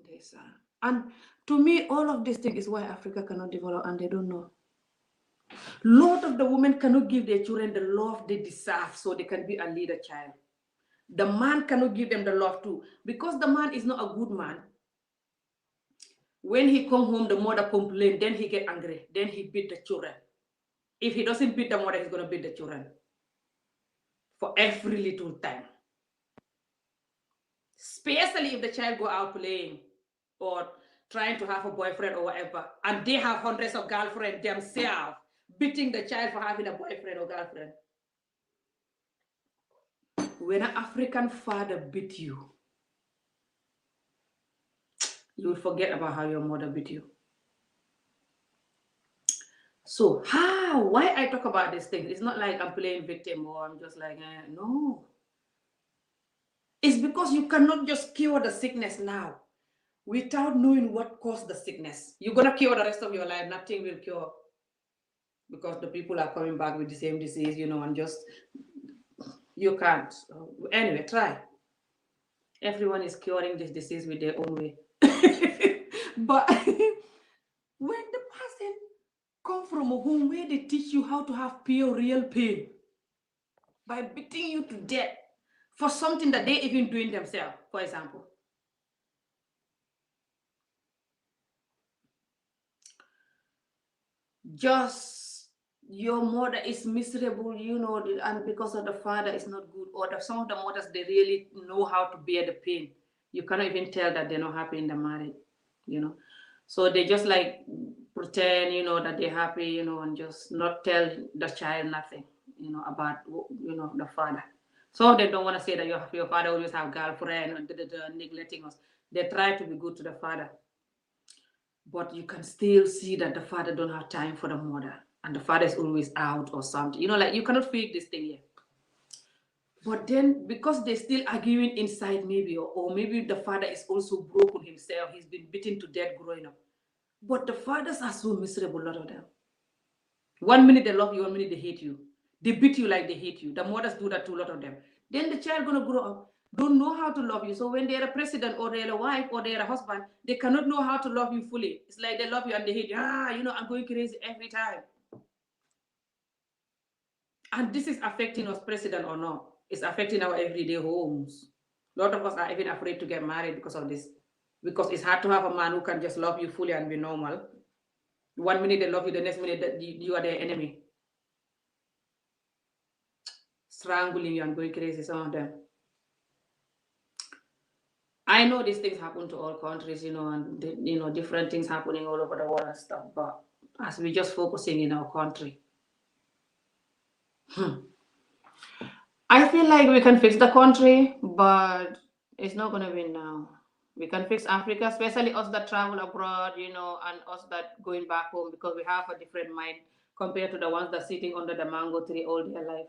This, and to me, all of this thing is why Africa cannot develop, and they don't know. Lot of the women cannot give their children the love they deserve, so they can be a leader child. The man cannot give them the love too, because the man is not a good man. When he come home, the mother complain, then he get angry, then he beat the children. If he doesn't beat the mother, he's gonna beat the children for every little time. Especially if the child go out playing or trying to have a boyfriend or whatever, and they have hundreds of girlfriends themselves, beating the child for having a boyfriend or girlfriend. When an African father beat you, you will forget about how your mother beat you. So why I talk about this thing? It's not like I'm playing victim or I'm just like, no. It's because you cannot just cure the sickness now without knowing what caused the sickness. You're going to cure the rest of your life. Nothing will cure, because the people are coming back with the same disease, and just, you can't. Anyway, try. Everyone is curing this disease with their own way. But when the person come from a home where they teach you how to have pure, real pain by beating you to death for something that they even doing themselves, for example. Just your mother is miserable, and because of the father is not good, or some of the mothers, they really know how to bear the pain. You cannot even tell that they're not happy in the marriage, So they just like pretend, that they're happy, and just not tell the child nothing, about, the father. Some of them don't want to say that your father always have girlfriend or neglecting us. They try to be good to the father. But you can still see that the father don't have time for the mother. And the father is always out or something. Like you cannot fake this thing here. But then because they're still arguing inside maybe, or maybe the father is also broken himself. He's been beaten to death growing up. But the fathers are so miserable, a lot of them. 1 minute they love you, 1 minute they hate you. They beat you like they hate you. The mothers do that to a lot of them. Then the child gonna grow up, don't know how to love you. So when they're a president or they're a wife or they're a husband, they cannot know how to love you fully. It's like they love you and they hate you. I'm going crazy every time. And this is affecting us, president or not. It's affecting our everyday homes. A lot of us are even afraid to get married because of this. Because it's hard to have a man who can just love you fully and be normal. 1 minute they love you, the next minute that you are their enemy. Strangling you and going crazy, some of them. I know these things happen to all countries, and different things happening all over the world and stuff. But as we just focusing in our country, I feel like we can fix the country, but it's not gonna be now. We can fix Africa, especially us that travel abroad, and us that going back home, because we have a different mind compared to the ones that sitting under the mango tree all their life.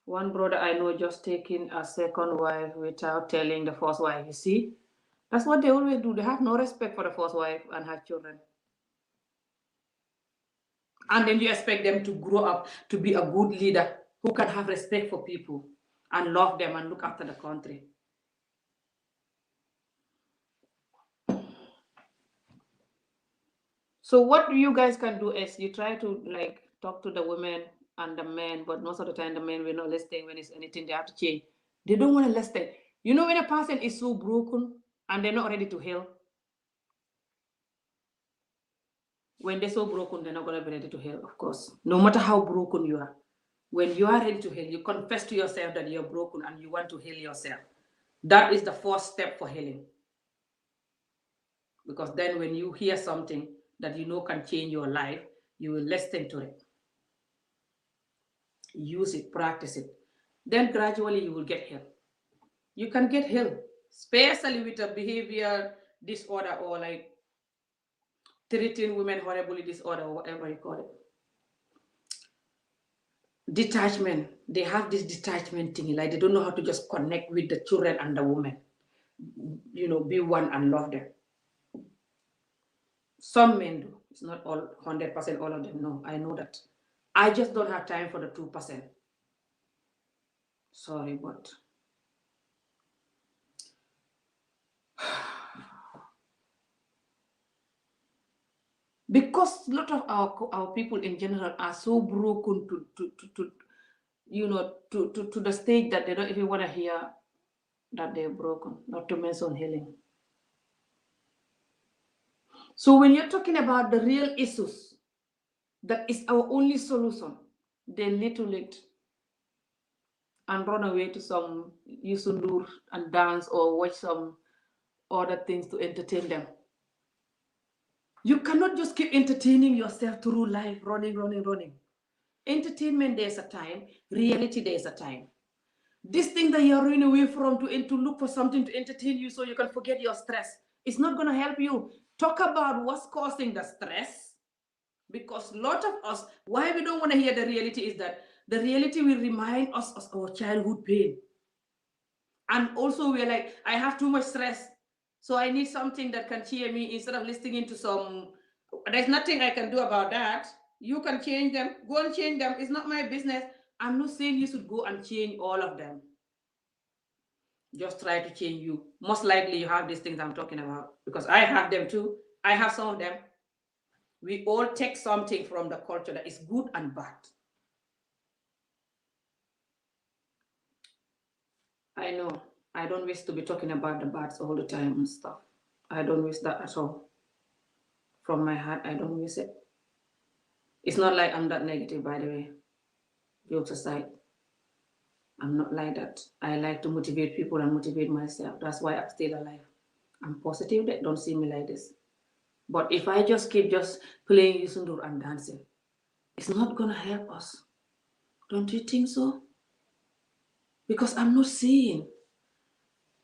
One brother I know just taking a second wife without telling the first wife. You see, that's what they always do. They have no respect for the first wife and her children. And then you expect them to grow up to be a good leader who can have respect for people and love them and look after the country. So what you guys can do is you try to like talk to the women and the men, but most of the time the men will not listen when it's anything they have to change. They don't want to listen. When a person is so broken and they're not ready to heal, when they're so broken, they're not going to be ready to heal, of course. No matter how broken you are. When you are ready to heal, you confess to yourself that you're broken and you want to heal yourself. That is the first step for healing. Because then when you hear something that can change your life, you will listen to it. Use it, practice it. Then gradually you will get healed. You can get healed, especially with a behavior disorder or like treating women horribly disorder or whatever you call it. Detachment. They have this detachment thing, like they don't know how to just connect with the children and the woman. Be one and love them. Some men do. It's not all 100% all of them. No, I know that. I just don't have time for the 2%. Sorry, but because a lot of our people in general are so broken to to the stage that they don't even want to hear that they're broken, not to mention healing. So when you're talking about the real issues, that is our only solution, they lead to late and run away to some yusundur and dance or watch some other things to entertain them. You cannot just keep entertaining yourself through life, running. Entertainment, there's a time. Reality, there's a time. This thing that you're running away from to look for something to entertain you so you can forget your stress, it's not going to help you. Talk about what's causing the stress. Because a lot of us, why we don't want to hear the reality is that the reality will remind us of our childhood pain. And also we're like, I have too much stress, so I need something that can cheer me instead of listening to some, there's nothing I can do about that. You can change them, go and change them, it's not my business. I'm not saying you should go and change all of them. Just try to change you. Most likely you have these things I'm talking about, because I have them too. I have some of them. We all take something from the culture that is good and bad. I know I don't wish to be talking about the bads all the time and stuff. I don't wish that at all. From my heart, I don't wish it. It's not like I'm that negative, by the way. Jokes aside, I'm not like that. I like to motivate people and motivate myself. That's why I'm still alive. I'm positive. They don't see me like this. But if I just keep just playing Yusundur and dancing, it's not gonna help us. Don't you think so? Because I'm not seeing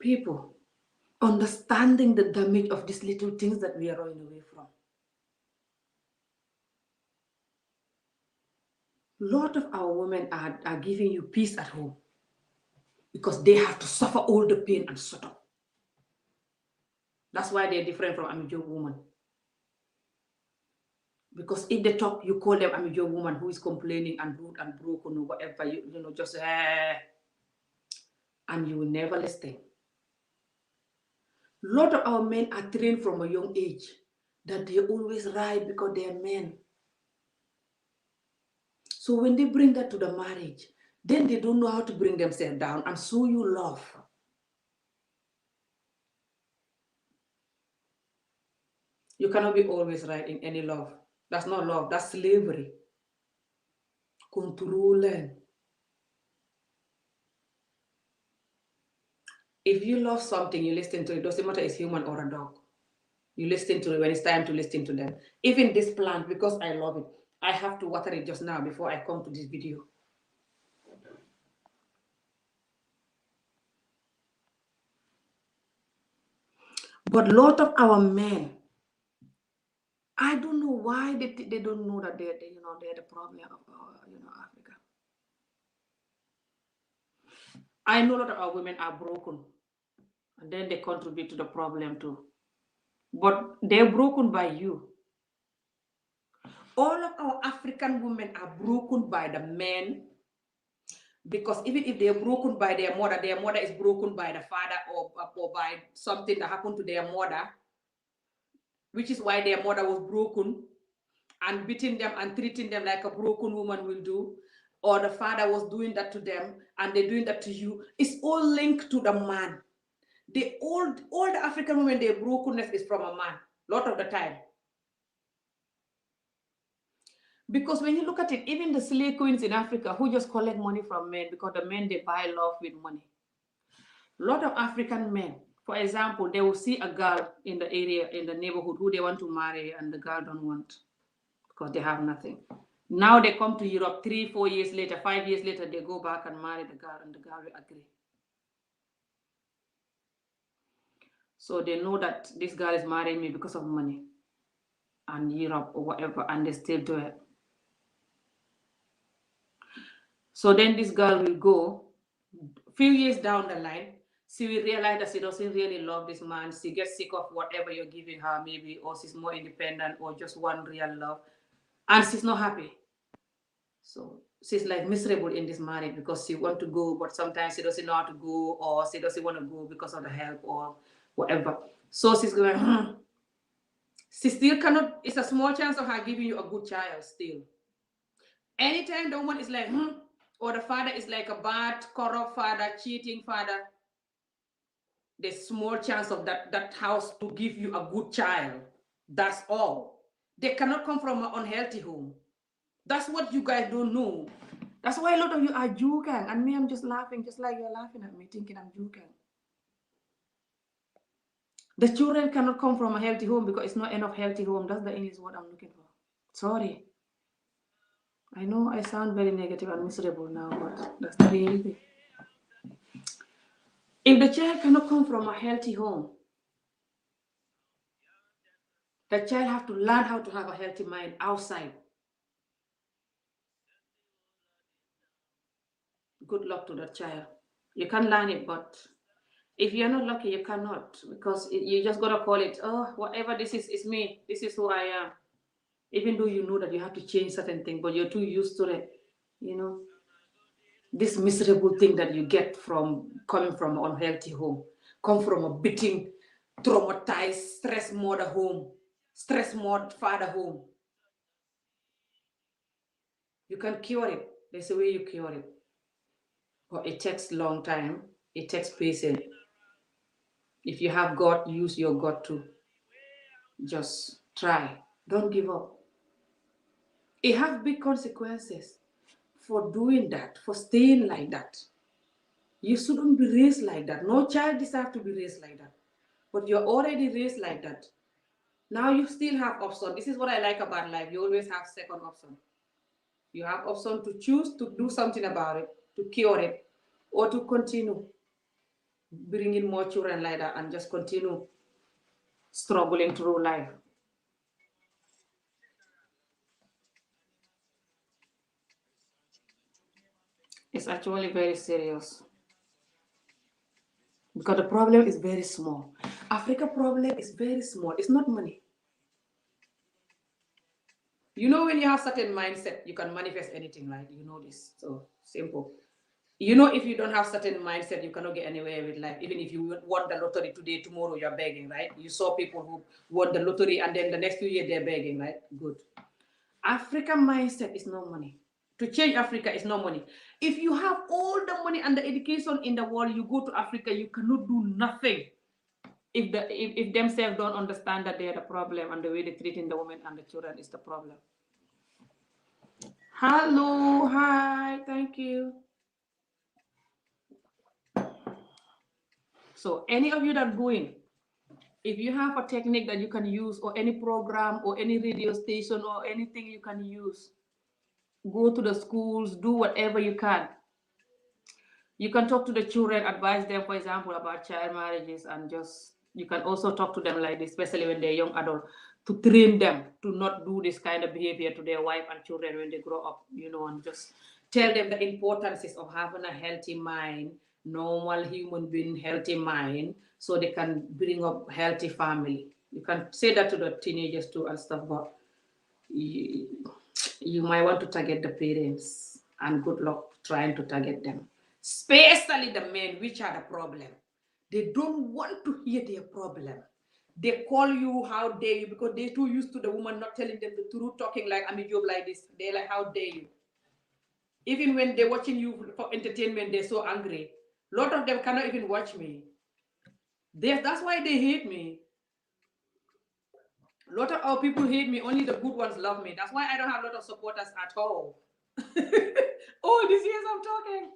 people understanding the damage of these little things that we are running away from. A lot of our women are giving you peace at home because they have to suffer all the pain and shut up. That's why they're different from Amijo woman. Because if they talk, you call them Amijo woman who is complaining and rude and broken or whatever, just and you will never listen. A lot of our men are trained from a young age that they always right because they are men. So when they bring that to the marriage, then they don't know how to bring themselves down and show you love. You cannot be always right in any love. That's not love, that's slavery. Controlling. If you love something, you listen to it. It doesn't matter if it's human or a dog. You listen to it when it's time to listen to them. Even this plant, because I love it, I have to water it just now before I come to this video. But a lot of our men, I don't know why they don't know that they're the problem of Africa. I know a lot of our women are broken, and then they contribute to the problem too. But they're broken by you. All of our African women are broken by the men, because even if they're broken by their mother is broken by the father or by something that happened to their mother, which is why their mother was broken and beating them and treating them like a broken woman will do, or the father was doing that to them and they're doing that to you. It's all linked to the man. All the African women, their brokenness is from a man, a lot of the time. Because when you look at it, even the slave queens in Africa who just collect money from men, because the men, they buy love with money. A lot of African men, for example, they will see a girl in the area, in the neighborhood, who they want to marry, and the girl don't want because they have nothing. Now they come to Europe 3-4 years later, 5 years later, they go back and marry the girl, and the girl will agree. So they know that this girl is marrying me because of money and Europe or whatever, and they still do it. So then this girl will go, a few years down the line, she will realize that she doesn't really love this man. She gets sick of whatever you're giving her, maybe, or she's more independent, or just one real love, and she's not happy. So she's like miserable in this marriage because she want to go, but sometimes she doesn't know how to go, or she doesn't want to go because of the help or whatever. So she's going, she still cannot, it's a small chance of her giving you a good child still. Anytime the woman is like, or the father is like a bad, corrupt father, cheating father, there's small chance of that house to give you a good child. That's all. They cannot come from an unhealthy home. That's what you guys don't know. That's why a lot of you are joking, and me, I'm just laughing, just like you're laughing at me, thinking I'm joking. The children cannot come from a healthy home because it's not enough healthy home. That's the English word I'm looking for. Sorry. I know I sound very negative and miserable now, but that's the reality. If the child cannot come from a healthy home, the child have to learn how to have a healthy mind outside. Good luck to that child. You can learn it, but if you're not lucky, you cannot, because you just gotta call it, oh, whatever this is me. This is who I am. Even though you know that you have to change certain things, but you're too used to it, this miserable thing that you get from coming from an unhealthy home, come from a beating, traumatized, stress mother home, stress mother father home. You can cure it. There's a way you cure it. But it takes a long time. It takes patience. If you have God, use your God too. Just try. Don't give up. It has big consequences for doing that, for staying like that. You shouldn't be raised like that. No child deserves to be raised like that. But you're already raised like that. Now you still have option. This is what I like about life. You always have second option. You have option to choose to do something about it, to cure it, or to continue bringing more children like that and just continue struggling through life. It's actually very serious because the problem is very small. Africa problem is very small. It's not money. When you have certain mindset, you can manifest anything, right? You know this. So simple. If you don't have certain mindset, you cannot get anywhere with life. Even if you won the lottery today, tomorrow you're begging, right? You saw people who won the lottery and then the next 2 years they're begging, right? Good. African mindset is no money. To change Africa is no money. If you have all the money and the education in the world, you go to Africa, you cannot do nothing. If themselves don't understand that they are the problem and the way they're treating the women and the children is the problem. Hello, hi, thank you. So any of you that going, if you have a technique that you can use, or any program or any radio station or anything you can use, go to the schools, do whatever you can. You can talk to the children, advise them, for example, about child marriages, and just, you can also talk to them like this, especially when they're young adults, to train them to not do this kind of behavior to their wife and children when they grow up, and just tell them the importance of having a healthy mind, normal human being, healthy mind, so they can bring up healthy family. You can say that to the teenagers too and stuff, but you might want to target the parents, and good luck trying to target them, especially the men, which are the problem. They don't want to hear their problem. They call you, how dare you, because they're too used to the woman not telling them the truth, talking like I'm a job like this. They're like, how dare you. Even when they're watching you for entertainment, they're so angry. A lot of them cannot even watch me. That's why they hate me. A lot of our people hate me. Only the good ones love me. That's why I don't have a lot of supporters at all. Oh, this years I'm talking.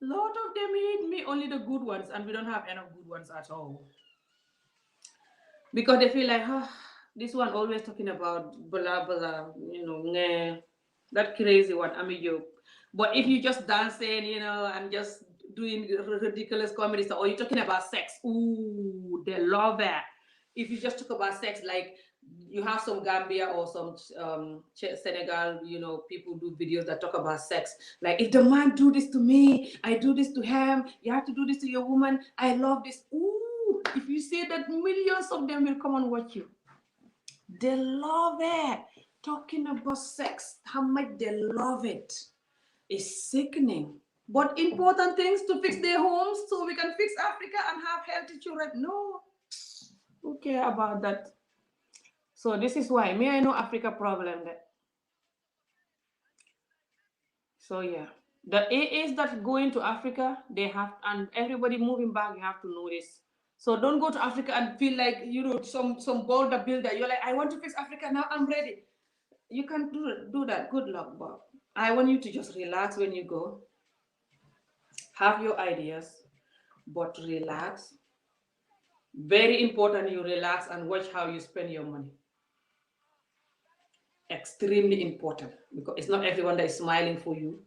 A lot of them hate me. Only the good ones, and we don't have enough good ones at all. Because they feel like, this one always talking about blah blah, that crazy one. I'm a joke. But if you just dancing, and just doing ridiculous comedy stuff, or you're talking about sex, ooh, they love that. If you just talk about sex, like you have some Gambia or some Senegal, people do videos that talk about sex. Like, if the man do this to me, I do this to him. You have to do this to your woman. I love this. Ooh, if you say that, millions of them will come and watch you. They love it. talking about sex, how much they love it, is sickening. But important things to fix their homes so we can fix Africa and have healthy children. No, who care about that? So this is why me I know Africa problem that. So yeah, the AAs that go into Africa, they have, and everybody moving back, you have to know this. So don't go to Africa and feel like some boulder builder. You're like, I want to fix Africa now. I'm ready. You can do that. Good luck, Bob. I want you to just relax when you go. Have your ideas, but relax. Very important. You relax and watch how you spend your money. Extremely important, because it's not everyone that is smiling for you,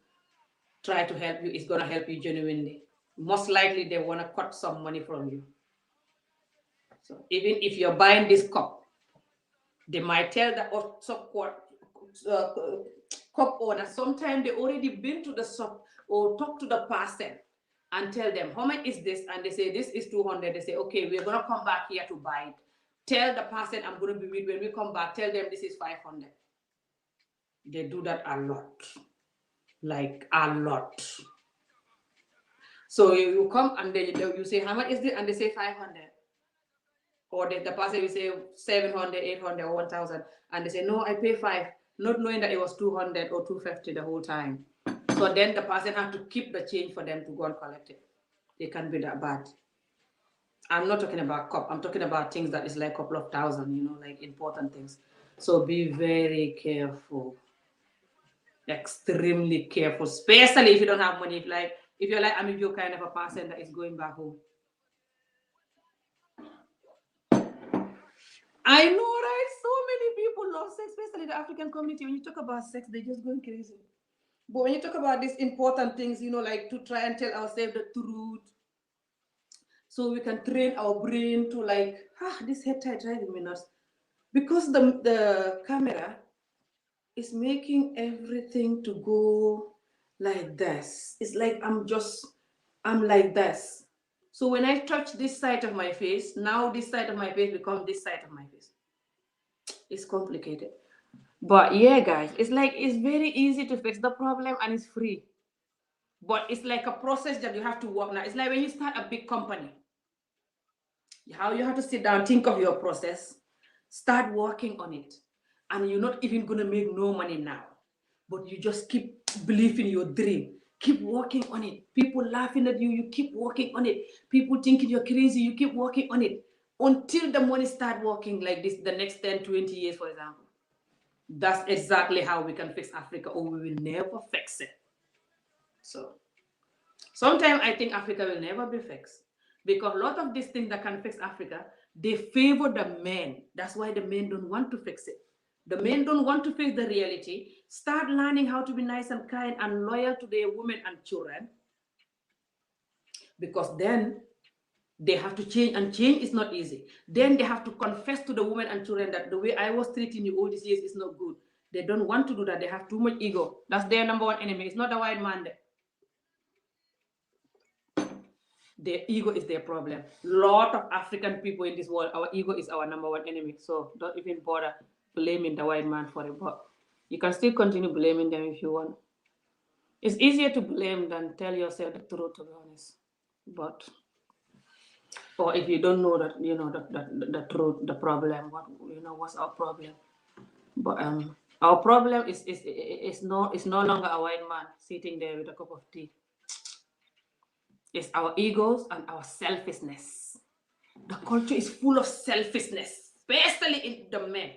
try to help you, is going to help you genuinely. Most likely they want to cut some money from you. So even if you're buying this cup, they might tell the uh, cup owner, sometimes they already been to the shop or talk to the person and tell them how much is this, and they say this is 200. They say, okay, we're going to come back here to buy it. Tell the person I'm going to be with, when we come back, tell them this is 500. They do that a lot, like a lot. So you come and you say, how much is this? And they say 500. Or the person will say 700, 800, or 1,000. And they say, no, I pay 5, not knowing that it was 200 or 250 the whole time. So then the person has to keep the change for them to go and collect it. They can be that bad. I'm not talking about cup. I'm talking about things that is like a couple of thousand, like important things. So be very careful. Extremely careful, especially if you don't have money. If you're like, I'm your kind of a person that is going back home. I know, right? So many people love sex, especially the African community. When you talk about sex, they're just going crazy. But when you talk about these important things, like to try and tell ourselves the truth, so we can train our brain to this head tie driving me nuts. Because the camera is making everything to go like this. It's like I'm like this. So when I touch this side of my face, now this side of my face becomes this side of my face. It's complicated. But yeah, guys, it's very easy to fix the problem and it's free. But it's like a process that you have to work now. It's like when you start a big company, how you have to sit down, think of your process, start working on it. And you're not even going to make no money now. But you just keep believing your dream. Keep working on it. People laughing at you, you keep working on it. People thinking you're crazy, you keep working on it. Until the money start working like this, the next 10, 20 years, for example. That's exactly how we can fix Africa, or we will never fix it. So, sometimes I think Africa will never be fixed. Because a lot of these things that can fix Africa, they favor the men. That's why the men don't want to fix it. The men don't want to face the reality. Start learning how to be nice and kind and loyal to their women and children. Because then they have to change, and change is not easy. Then they have to confess to the women and children that the way I was treating you all these years is not good. They don't want to do that. They have too much ego. That's their number one enemy. It's not the white man there. Their ego is their problem. Lot of African people in this world, our ego is our number one enemy. So don't even bother blaming the white man for it. But you can still continue blaming them if you want. It's easier to blame than tell yourself the truth, to be honest. But or if you don't know that, the truth, the problem, what's our problem. But our problem is no longer a white man sitting there with a cup of tea. It's our egos and our selfishness. The culture is full of selfishness, especially in the men.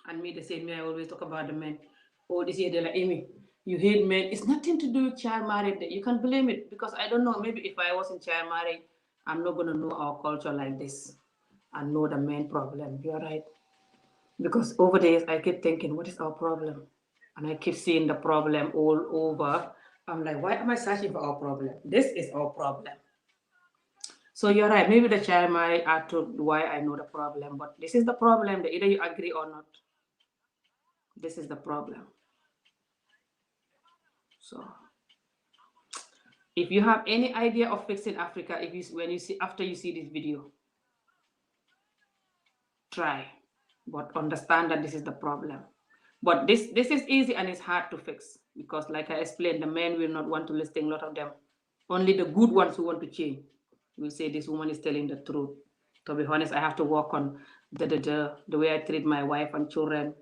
And me, they say, me, I always talk about the men. Oh, this year they're like, Amy, you hate men. It's nothing to do with child marriage. You can blame it, because I don't know, maybe if I was in child marriage, I'm not going to know our culture like this and know the main problem. You're right. Because over the years, I keep thinking, what is our problem? And I keep seeing the problem all over. I'm like, why am I searching for our problem? This is our problem. So you're right. Maybe the child might add to why I know the problem, but this is the problem. That either you agree or not. This is the problem. So, if you have any idea of fixing Africa, after you see this video, try. but understand that this is the problem. But this is easy and it's hard to fix because, like I explained, the men will not want to listen. A lot of them, only the good ones who want to change will say this woman is telling the truth. To be honest, I have to work on the way I treat my wife and children,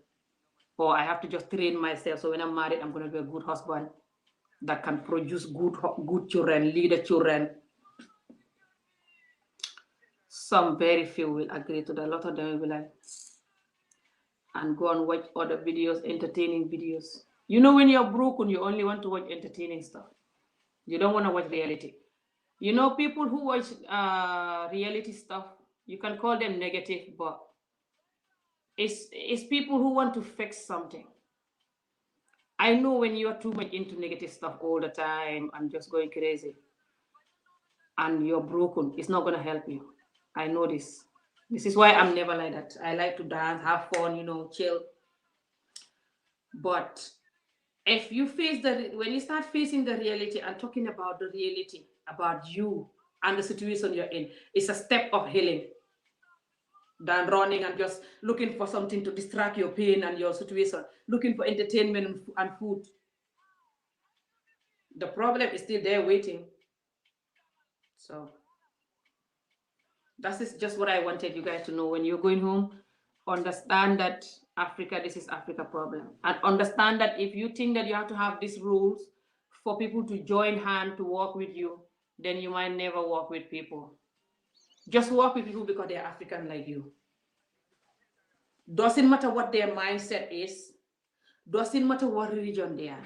or I have to just train myself. So when I'm married, I'm going to be a good husband that can produce good children, lead the children. Some very few will agree to that. A lot of them will be like, and go and watch other videos, entertaining videos. You know, when you're broken, you only want to watch entertaining stuff. You don't want to watch reality. You know, people who watch reality stuff, you can call them negative, but it's people who want to fix something. I know when you are too much into negative stuff all the time and just going crazy and you're broken, it's not going to help you. I know this. This is why I'm never like that. I like to dance, have fun, you know, chill. But if you face when you start facing the reality and talking about the reality, about you and the situation you're in, it's a step of healing than running and just looking for something to distract your pain and your situation, looking for entertainment and food. The problem is still there waiting. So that is just what I wanted you guys to know. When you're going home, understand that Africa, this is Africa problem. And understand that if you think that you have to have these rules for people to join hand to work with you, then you might never work with people. Just work with people because they're African like you. Doesn't matter what their mindset is, doesn't matter what religion they are.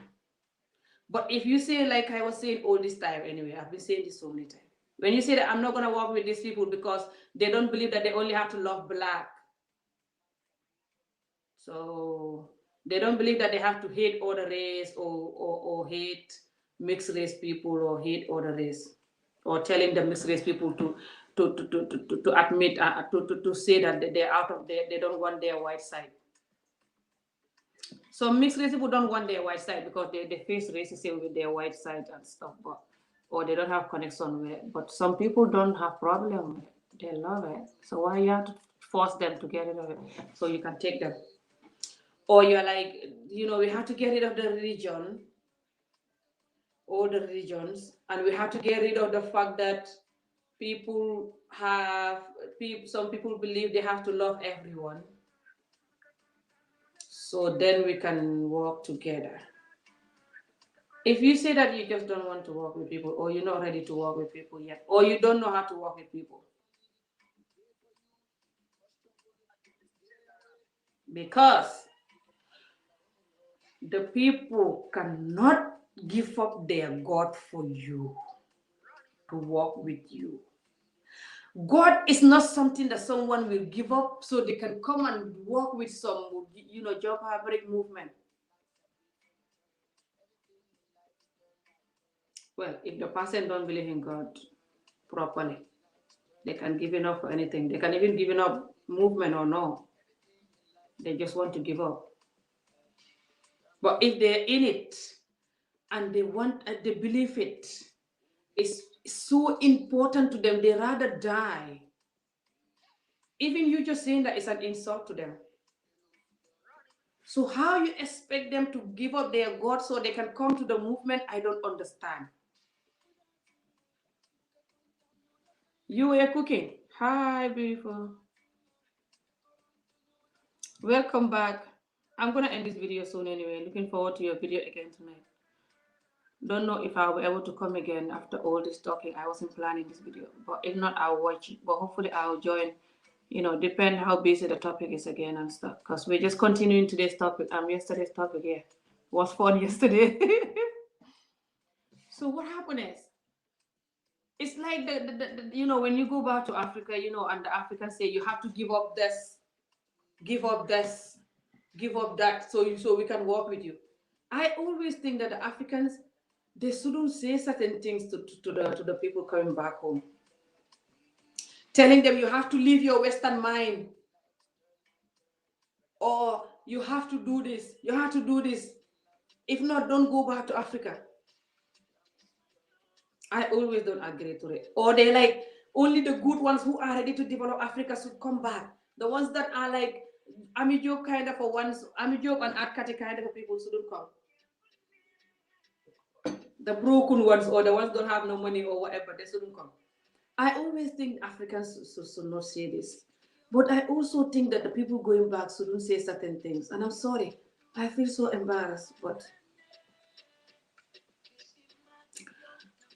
But if you say, like I was saying all this time anyway, I've been saying this so many times. When you say that I'm not going to work with these people because they don't believe that they only have to love black. So they don't believe that they have to hate other race or hate mixed race people or hate other race. Or telling the mixed race people to admit, to say that they're out of there, they don't want their white side. So mixed race people don't want their white side because they face racism with their white side and stuff, but or they don't have connection with it. But some people don't have problem with it. They love it. So why you have to force them to get rid of it so you can take them? Or you're like, you know, we have to get rid of the religion, all the religions, and we have to get rid of the fact that some people believe they have to love everyone. So then we can work together. If you say that you just don't want to work with people, or you're not ready to work with people yet, or you don't know how to work with people, because the people cannot give up their God for you to work with you. God is not something that someone will give up so they can come and work with some, you know, job hybrid movement. Well, if the person don't believe in God properly, they can give up for anything. They can even give up movement or no. They just want to give up. But if they're in it and they believe it's so important to them, they rather die. Even you just saying that is an insult to them. So how you expect them to give up their God so they can come to the movement? I don't understand. You were cooking. Hi, beautiful. Welcome back. I'm going to end this video soon anyway. Looking forward to your video again tonight. Don't know if I'll be able to come again after all this talking. I wasn't planning this video. But if not, I'll watch it. But hopefully I'll join. You know, depend how busy the topic is again and stuff. Because we're just continuing today's topic. Yesterday's topic, yeah. Was fun yesterday. So what happened is, it's like you know, when you go back to Africa, you know, and the Africans say you have to give up this, give up this, give up that, so we can work with you. I always think that the Africans, they shouldn't say certain things to the people coming back home, telling them you have to leave your Western mind, or you have to do this, you have to do this. If not, don't go back to Africa. I always don't agree to it. Or they only the good ones who are ready to develop Africa should come back. The ones that are Ami Job kind of a ones, Ami Job and Art Kati kind of people shouldn't come. The broken ones or the ones don't have no money or whatever, they shouldn't come. I always think Africans should not say this. But I also think that the people going back shouldn't say certain things. And I'm sorry. I feel so embarrassed. But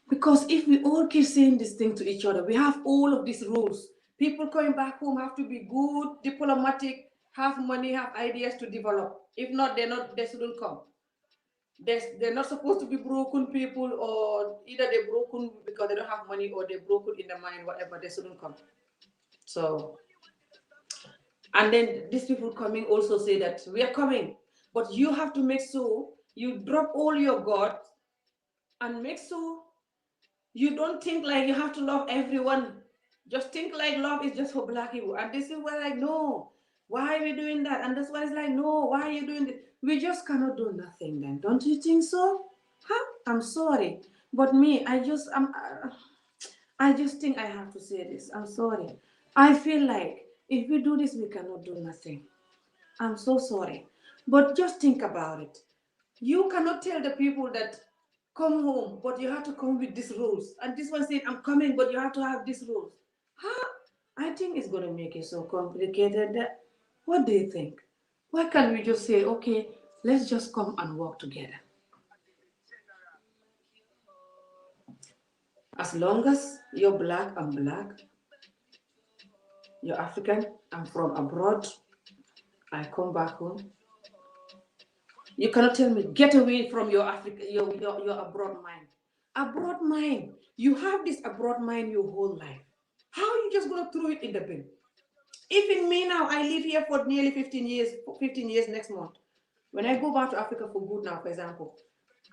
because if we all keep saying this thing to each other, we have all of these rules. People coming back home have to be good, diplomatic, have money, have ideas to develop. If not, they shouldn't come. They're not supposed to be broken people, or either they're broken because they don't have money or they're broken in the mind, whatever, they shouldn't come. So, and then these people coming also say that we are coming, but you have to make sure you drop all your God and make sure you don't think like you have to love everyone. Just think like love is just for black people. And this is why, like, no, why are we doing that? And that's why it's like, no, why are you doing this? We just cannot do nothing then. Don't you think so? Huh? I'm sorry. But me, I just think I have to say this. I'm sorry. I feel like if we do this, we cannot do nothing. I'm so sorry. But just think about it. You cannot tell the people that come home, but you have to come with these rules. And this one said, I'm coming, but you have to have these rules. Huh? I think it's going to make it so complicated. What do you think? Why can't we just say, okay, let's just come and work together? As long as you're black, I'm black. You're African, I'm from abroad. I come back home. You cannot tell me, get away from your Africa, your abroad mind. Abroad mind. You have this abroad mind your whole life. How are you just gonna throw it in the bin? Even me now, I live here for nearly 15 years, 15 years next month. When I go back to Africa for good now, for example,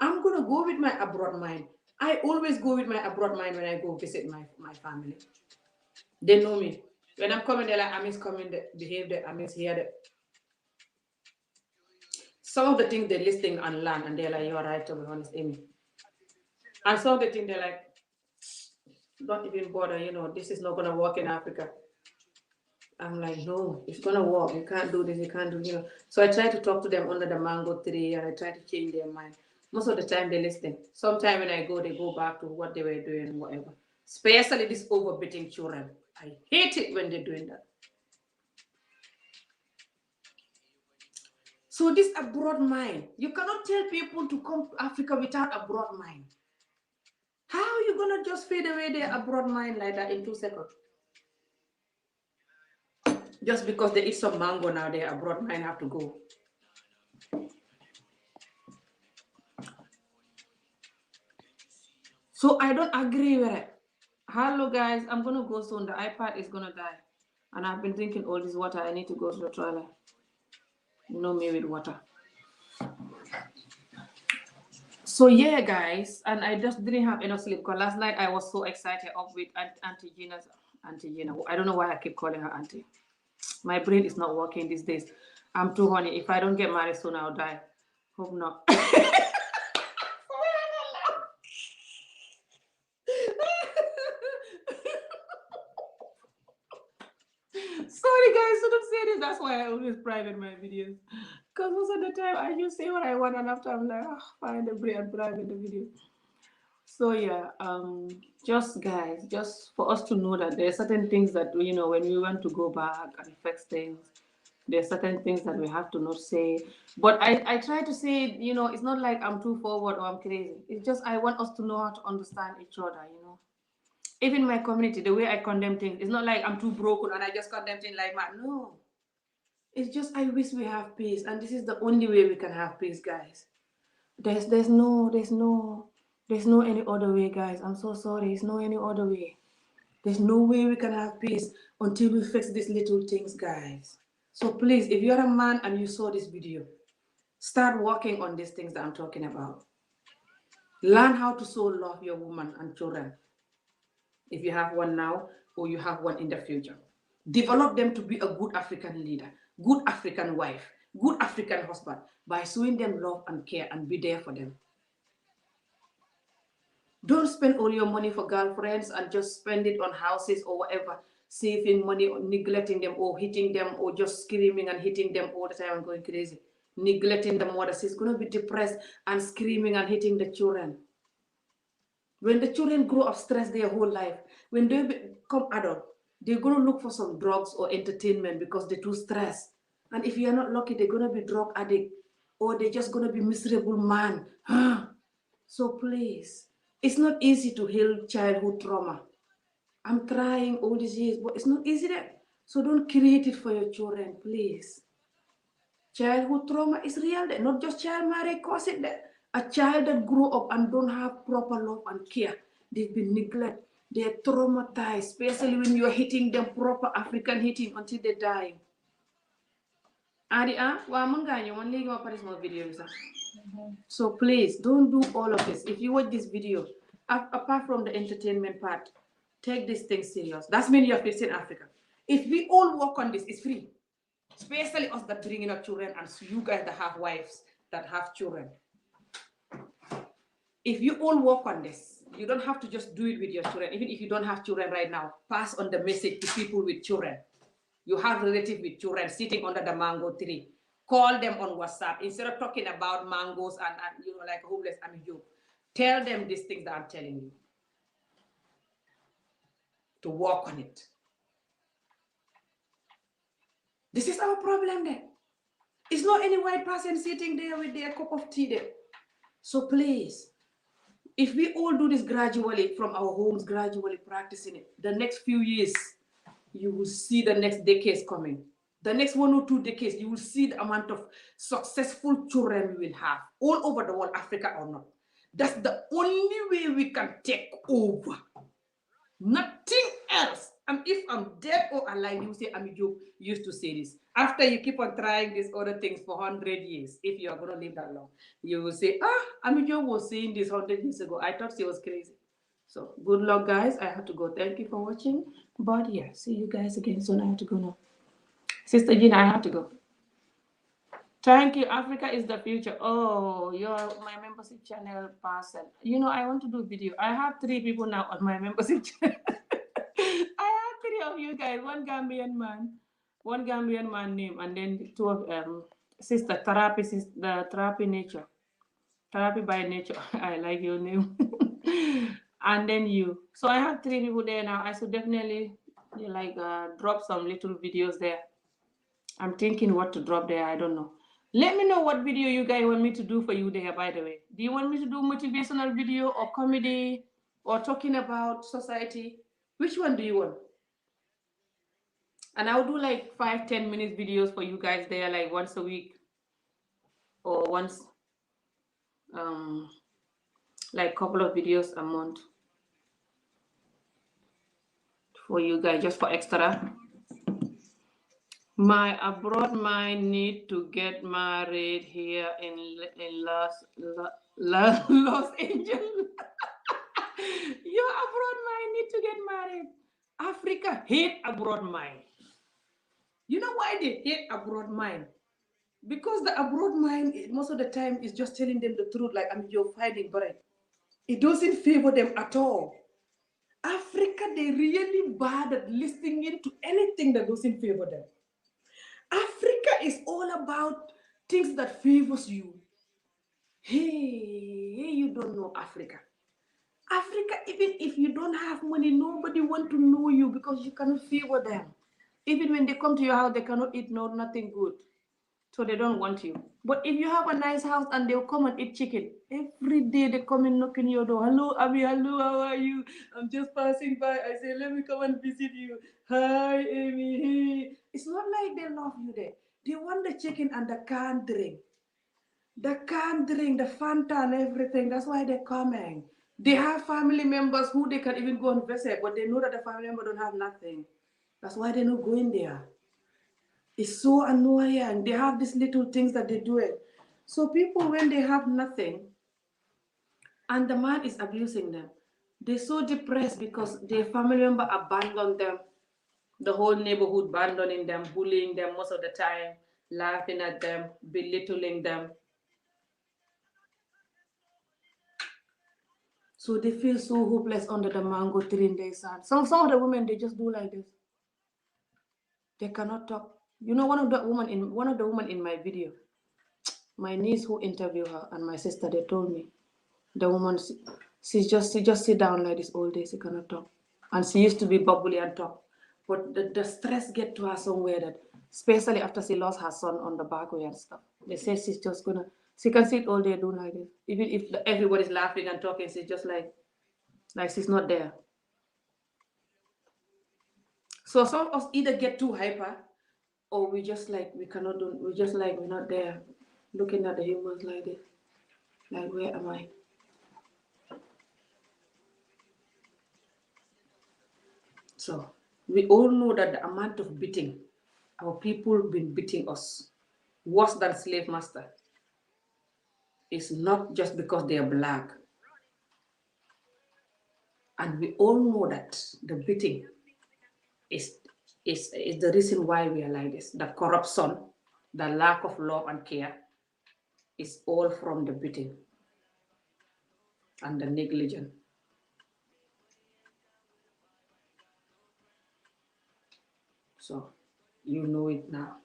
I'm gonna go with my abroad mind. I always go with my abroad mind when I go visit my family. They know me. When I'm coming, they're like, Ami's coming, they behave there, Ami's here. There. Some of the things they're listening and learn, and they're like, you're right, to be honest, Amy. And some of the things they're like, don't even bother, this is not going to work in Africa. I'm like, no, it's going to work. You can't do this, you can't do. So I try to talk to them under the mango tree, and I try to change their mind. Most of the time, they listen. Sometimes when I go, they go back to what they were doing, whatever. Especially these overbeating children. I hate it when they're doing that. So this abroad mind, you cannot tell people to come to Africa without a broad mind. How are you gonna just fade away their abroad mind like that in 2 seconds? Just because they eat some mango now, their abroad mind have to go. So I don't agree with it. Hello guys, I'm gonna go soon. The iPad is gonna die. And I've been drinking all this water. I need to go to the toilet. You know me with water. So yeah, guys, and I just didn't have enough sleep because last night I was so excited up with Auntie Gina's Auntie Gina. I don't know why I keep calling her Auntie. My brain is not working these days. I'm too horny. If I don't get married soon, I'll die. Hope not. Sorry guys, so don't say this. That's why I always private my videos. Because most of the time I just say what I want, and after I'm like, find a brain and private the video. So yeah, just guys, just for us to know that there are certain things that when we want to go back and fix things, there are certain things that we have to not say. But I try to say, it's not like I'm too forward or I'm crazy. It's just I want us to know how to understand each other. Even my community, the way I condemn things, it's not like I'm too broken and I just condemn things like that. No, it's just I wish we have peace, and this is the only way we can have peace, guys. There's no any other way, guys. I'm so sorry. It's no any other way. There's no way we can have peace until we fix these little things, guys. So please, if you're a man and you saw this video, start working on these things that I'm talking about. Learn how to so love your woman and children. If you have one now or you have one in the future. Develop them to be a good African leader, good African wife, good African husband by showing them love and care and be there for them. Don't spend all your money for girlfriends and just spend it on houses or whatever. saving money or neglecting them or hitting them or just screaming and hitting them all the time and going crazy. Neglecting the mother, she's going to be depressed and screaming and hitting the children. When the children grow up stressed their whole life, when they become adult, they're going to look for some drugs or entertainment because they're too stressed. And if you're not lucky, they're going to be drug addict or they're just going to be miserable man. So please, it's not easy to heal childhood trauma. I'm trying all these years, but it's not easy there. So don't create it for your children, please. Childhood trauma is real there, not just child marriage cause it there. A child that grew up and don't have proper love and care, they've been neglected, they're traumatized, especially when you're hitting them proper African hitting until they die. Adi, wa mun ganyo man legi ma pare sama video bi sax. So please don't do all of this. If you watch this video, apart from the entertainment part, take this thing serious. That's mean you're facing Africa. If we all work on this, it's free. Especially us that bringing up children and you guys that have wives that have children. If you all work on this, you don't have to just do it with your children. Even if you don't have children right now, pass on the message to people with children. You have relatives with children sitting under the mango tree. Call them on WhatsApp instead of talking about mangoes and like homeless amigo. Tell them these things that I'm telling you. To work on it. This is our problem there. It's not any white person sitting there with their cup of tea there. So please, if we all do this gradually from our homes, gradually practicing it, the next few years, you will see the next decades coming. The next 1 or 2 decades, you will see the amount of successful children we will have all over the world, Africa or not. That's the only way we can take over. Nothing else. And if I'm dead or alive, you say, Amijo used to say this. After you keep on trying these other things for 100 years, if you are going to live that long, you will say, Amijo was saying this 100 years ago. I thought she was crazy. So good luck, guys. I have to go. Thank you for watching. But yeah, see you guys again soon. I have to go now. Sister Gina, I have to go. Thank you. Africa is the future. Oh, you're my membership channel person. I want to do a video. I have 3 people now on my membership channel. I have 3 of you guys. One Gambian man name, and then 2 of sister therapy, the therapy nature. Therapy by nature. I like your name. And then you. So I have 3 people there now. I should definitely drop some little videos there. I'm thinking what to drop there. I don't know. Let me know what video you guys want me to do for you there, by the way. Do you want me to do motivational video or comedy or talking about society? Which one do you want? And I'll do like 5-10 minutes videos for you guys there, like once a week or once, like couple of videos a month for you guys, just for extra. My abroad mind need to get married here in Los Angeles. Your abroad mind need to get married. Africa hate abroad mind. You know why they hate abroad mind? Because the abroad mind, most of the time, is just telling them the truth, like, you're fighting bread. It doesn't favor them at all. Africa, they really bad at listening to anything that doesn't favor them. Africa is all about things that favors you. Hey, you don't know Africa. Africa, even if you don't have money, nobody want to know you because you cannot favor them. Even when they come to your house, they cannot eat nothing good. So they don't want you. But if you have a nice house and they'll come and eat chicken, every day they come and knock on your door. Hello, Abby, hello, how are you? I'm just passing by. I say, let me come and visit you. Hi, Amy. Hey. It's not like they love you there. They want the chicken and the canned drink. The canned drink, the Fanta and everything. That's why they're coming. They have family members who they can even go and visit, but they know that the family member don't have nothing. That's why they're not going there. It's so annoying. They have these little things that they do it. So people, when they have nothing, and the man is abusing them, they're so depressed because their family member abandoned them. The whole neighborhood abandoning them, bullying them most of the time, laughing at them, belittling them. So they feel so hopeless under the mango tree in their sand. Some of the women, they just do like this. They cannot talk. One of the women in my video, my niece who interviewed her and my sister, they told me the woman, she just sit down like this all day. She cannot talk, and she used to be bubbly and talk, but the stress get to her somewhere that, especially after she lost her son on the back way and stuff. They say she's just gonna. She can sit all day doing like this, even if everybody's laughing and talking. She's just like she's not there. So some of us either get too hyper, or we just like we cannot do. We just like we're not there, looking at the humans like this. Like, where am I? So we all know that the amount of beating our people been beating us worse than slave master is not just because they are black. And we all know that the beating is, is the reason why we are like this. The corruption, the lack of love and care is all from the beating and the negligence. So you know it now.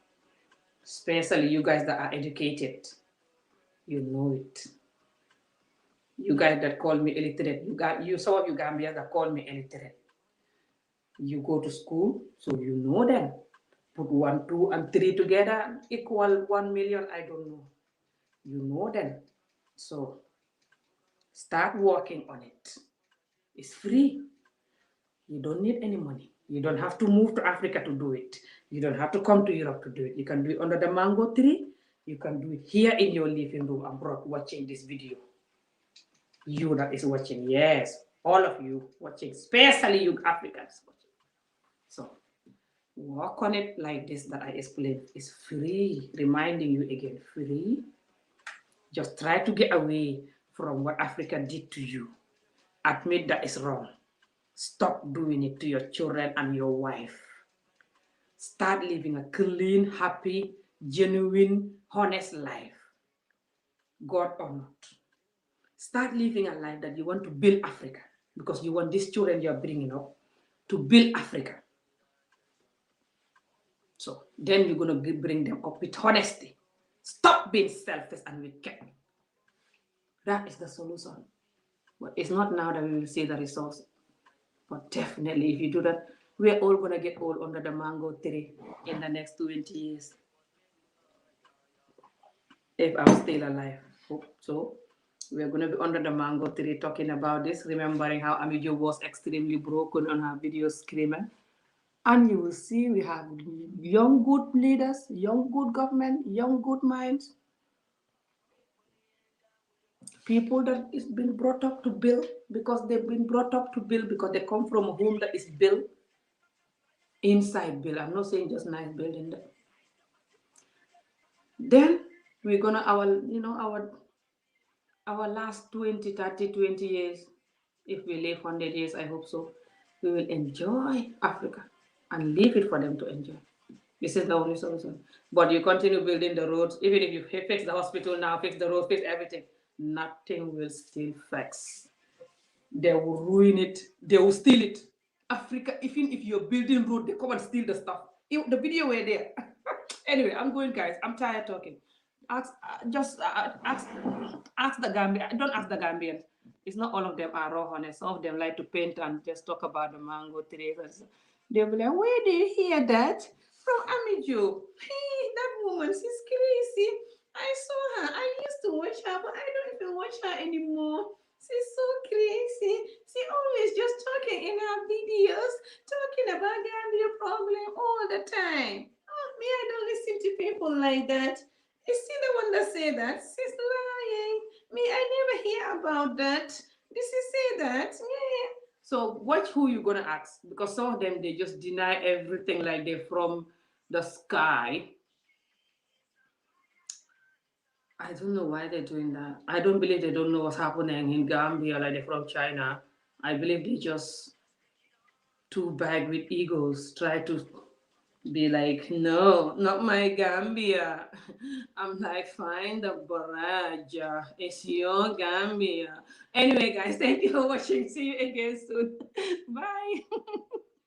Especially you guys that are educated. You know it. You guys that call me illiterate. Some of you Gambians that call me illiterate. You go to school, so you know them. Put 1, 2, and 3 together equal 1 million. I don't know. You know them. So start working on it. It's free. You don't need any money. You don't have to move to Africa to do it. You don't have to come to Europe to do it. You can do it under the mango tree. You can do it here in your living room abroad watching this video. You that is watching, yes, all of you watching, especially you Africans watching. So work on it like this that I explained. It's free. Reminding you again, free. Just try to get away from what Africa did to you. Admit that it's wrong. Stop doing it to your children and your wife. Start living a clean, happy, genuine, honest life. God or not. Start living a life that you want to build Africa, because you want these children you're bringing up to build Africa. So then you're going to bring them up with honesty. Stop being selfish and wicked. That is the solution. But it's not now that we will see the results. But definitely, if you do that, we're all going to get old under the mango tree in the next 20 years. If I'm still alive. So we're going to be under the mango tree talking about this, remembering how Amijo was extremely broken on her video screaming. And you will see we have young, good leaders, young, good government, young, good minds. People that is been brought up to build, because they've been brought up to build, because they come from a home that is built, inside build. I'm not saying just nice building. Then we're gonna, our last 20, 30, 20 years, if we live 100 years, I hope so, we will enjoy Africa and leave it for them to enjoy. This is the only solution. But you continue building the roads, even if you fix the hospital now, fix the roads, fix everything, nothing will still fix. They will ruin it. They will steal it. Africa, even if you're building road, they come and steal the stuff. The video were there. Anyway, I'm going, guys. I'm tired talking. Ask the Gambian. Don't ask the Gambians. It's not all of them are raw honest. Some of them like to paint and just talk about the mango trees. They'll be like, where did you hear that? From Amijo. Hey, that woman, she's crazy. I saw her. I used to watch her, but I don't even watch her anymore. She's so crazy. She always just talking in her videos, talking about Gambia problem all the time. Oh, me, I don't listen to people like that. Is she the one that say that? She's lying. Me, I never hear about that. Did she say that? Yeah. So watch who you're gonna ask, because some of them they just deny everything like they're from the sky. I don't know why they're doing that. I don't believe they don't know what's happening in Gambia, like they're from China. I believe they just too big with egos, try to be like, no, not my Gambia. I'm like, find the barrage. It's your Gambia. Anyway, guys, thank you for watching. See you again soon. Bye.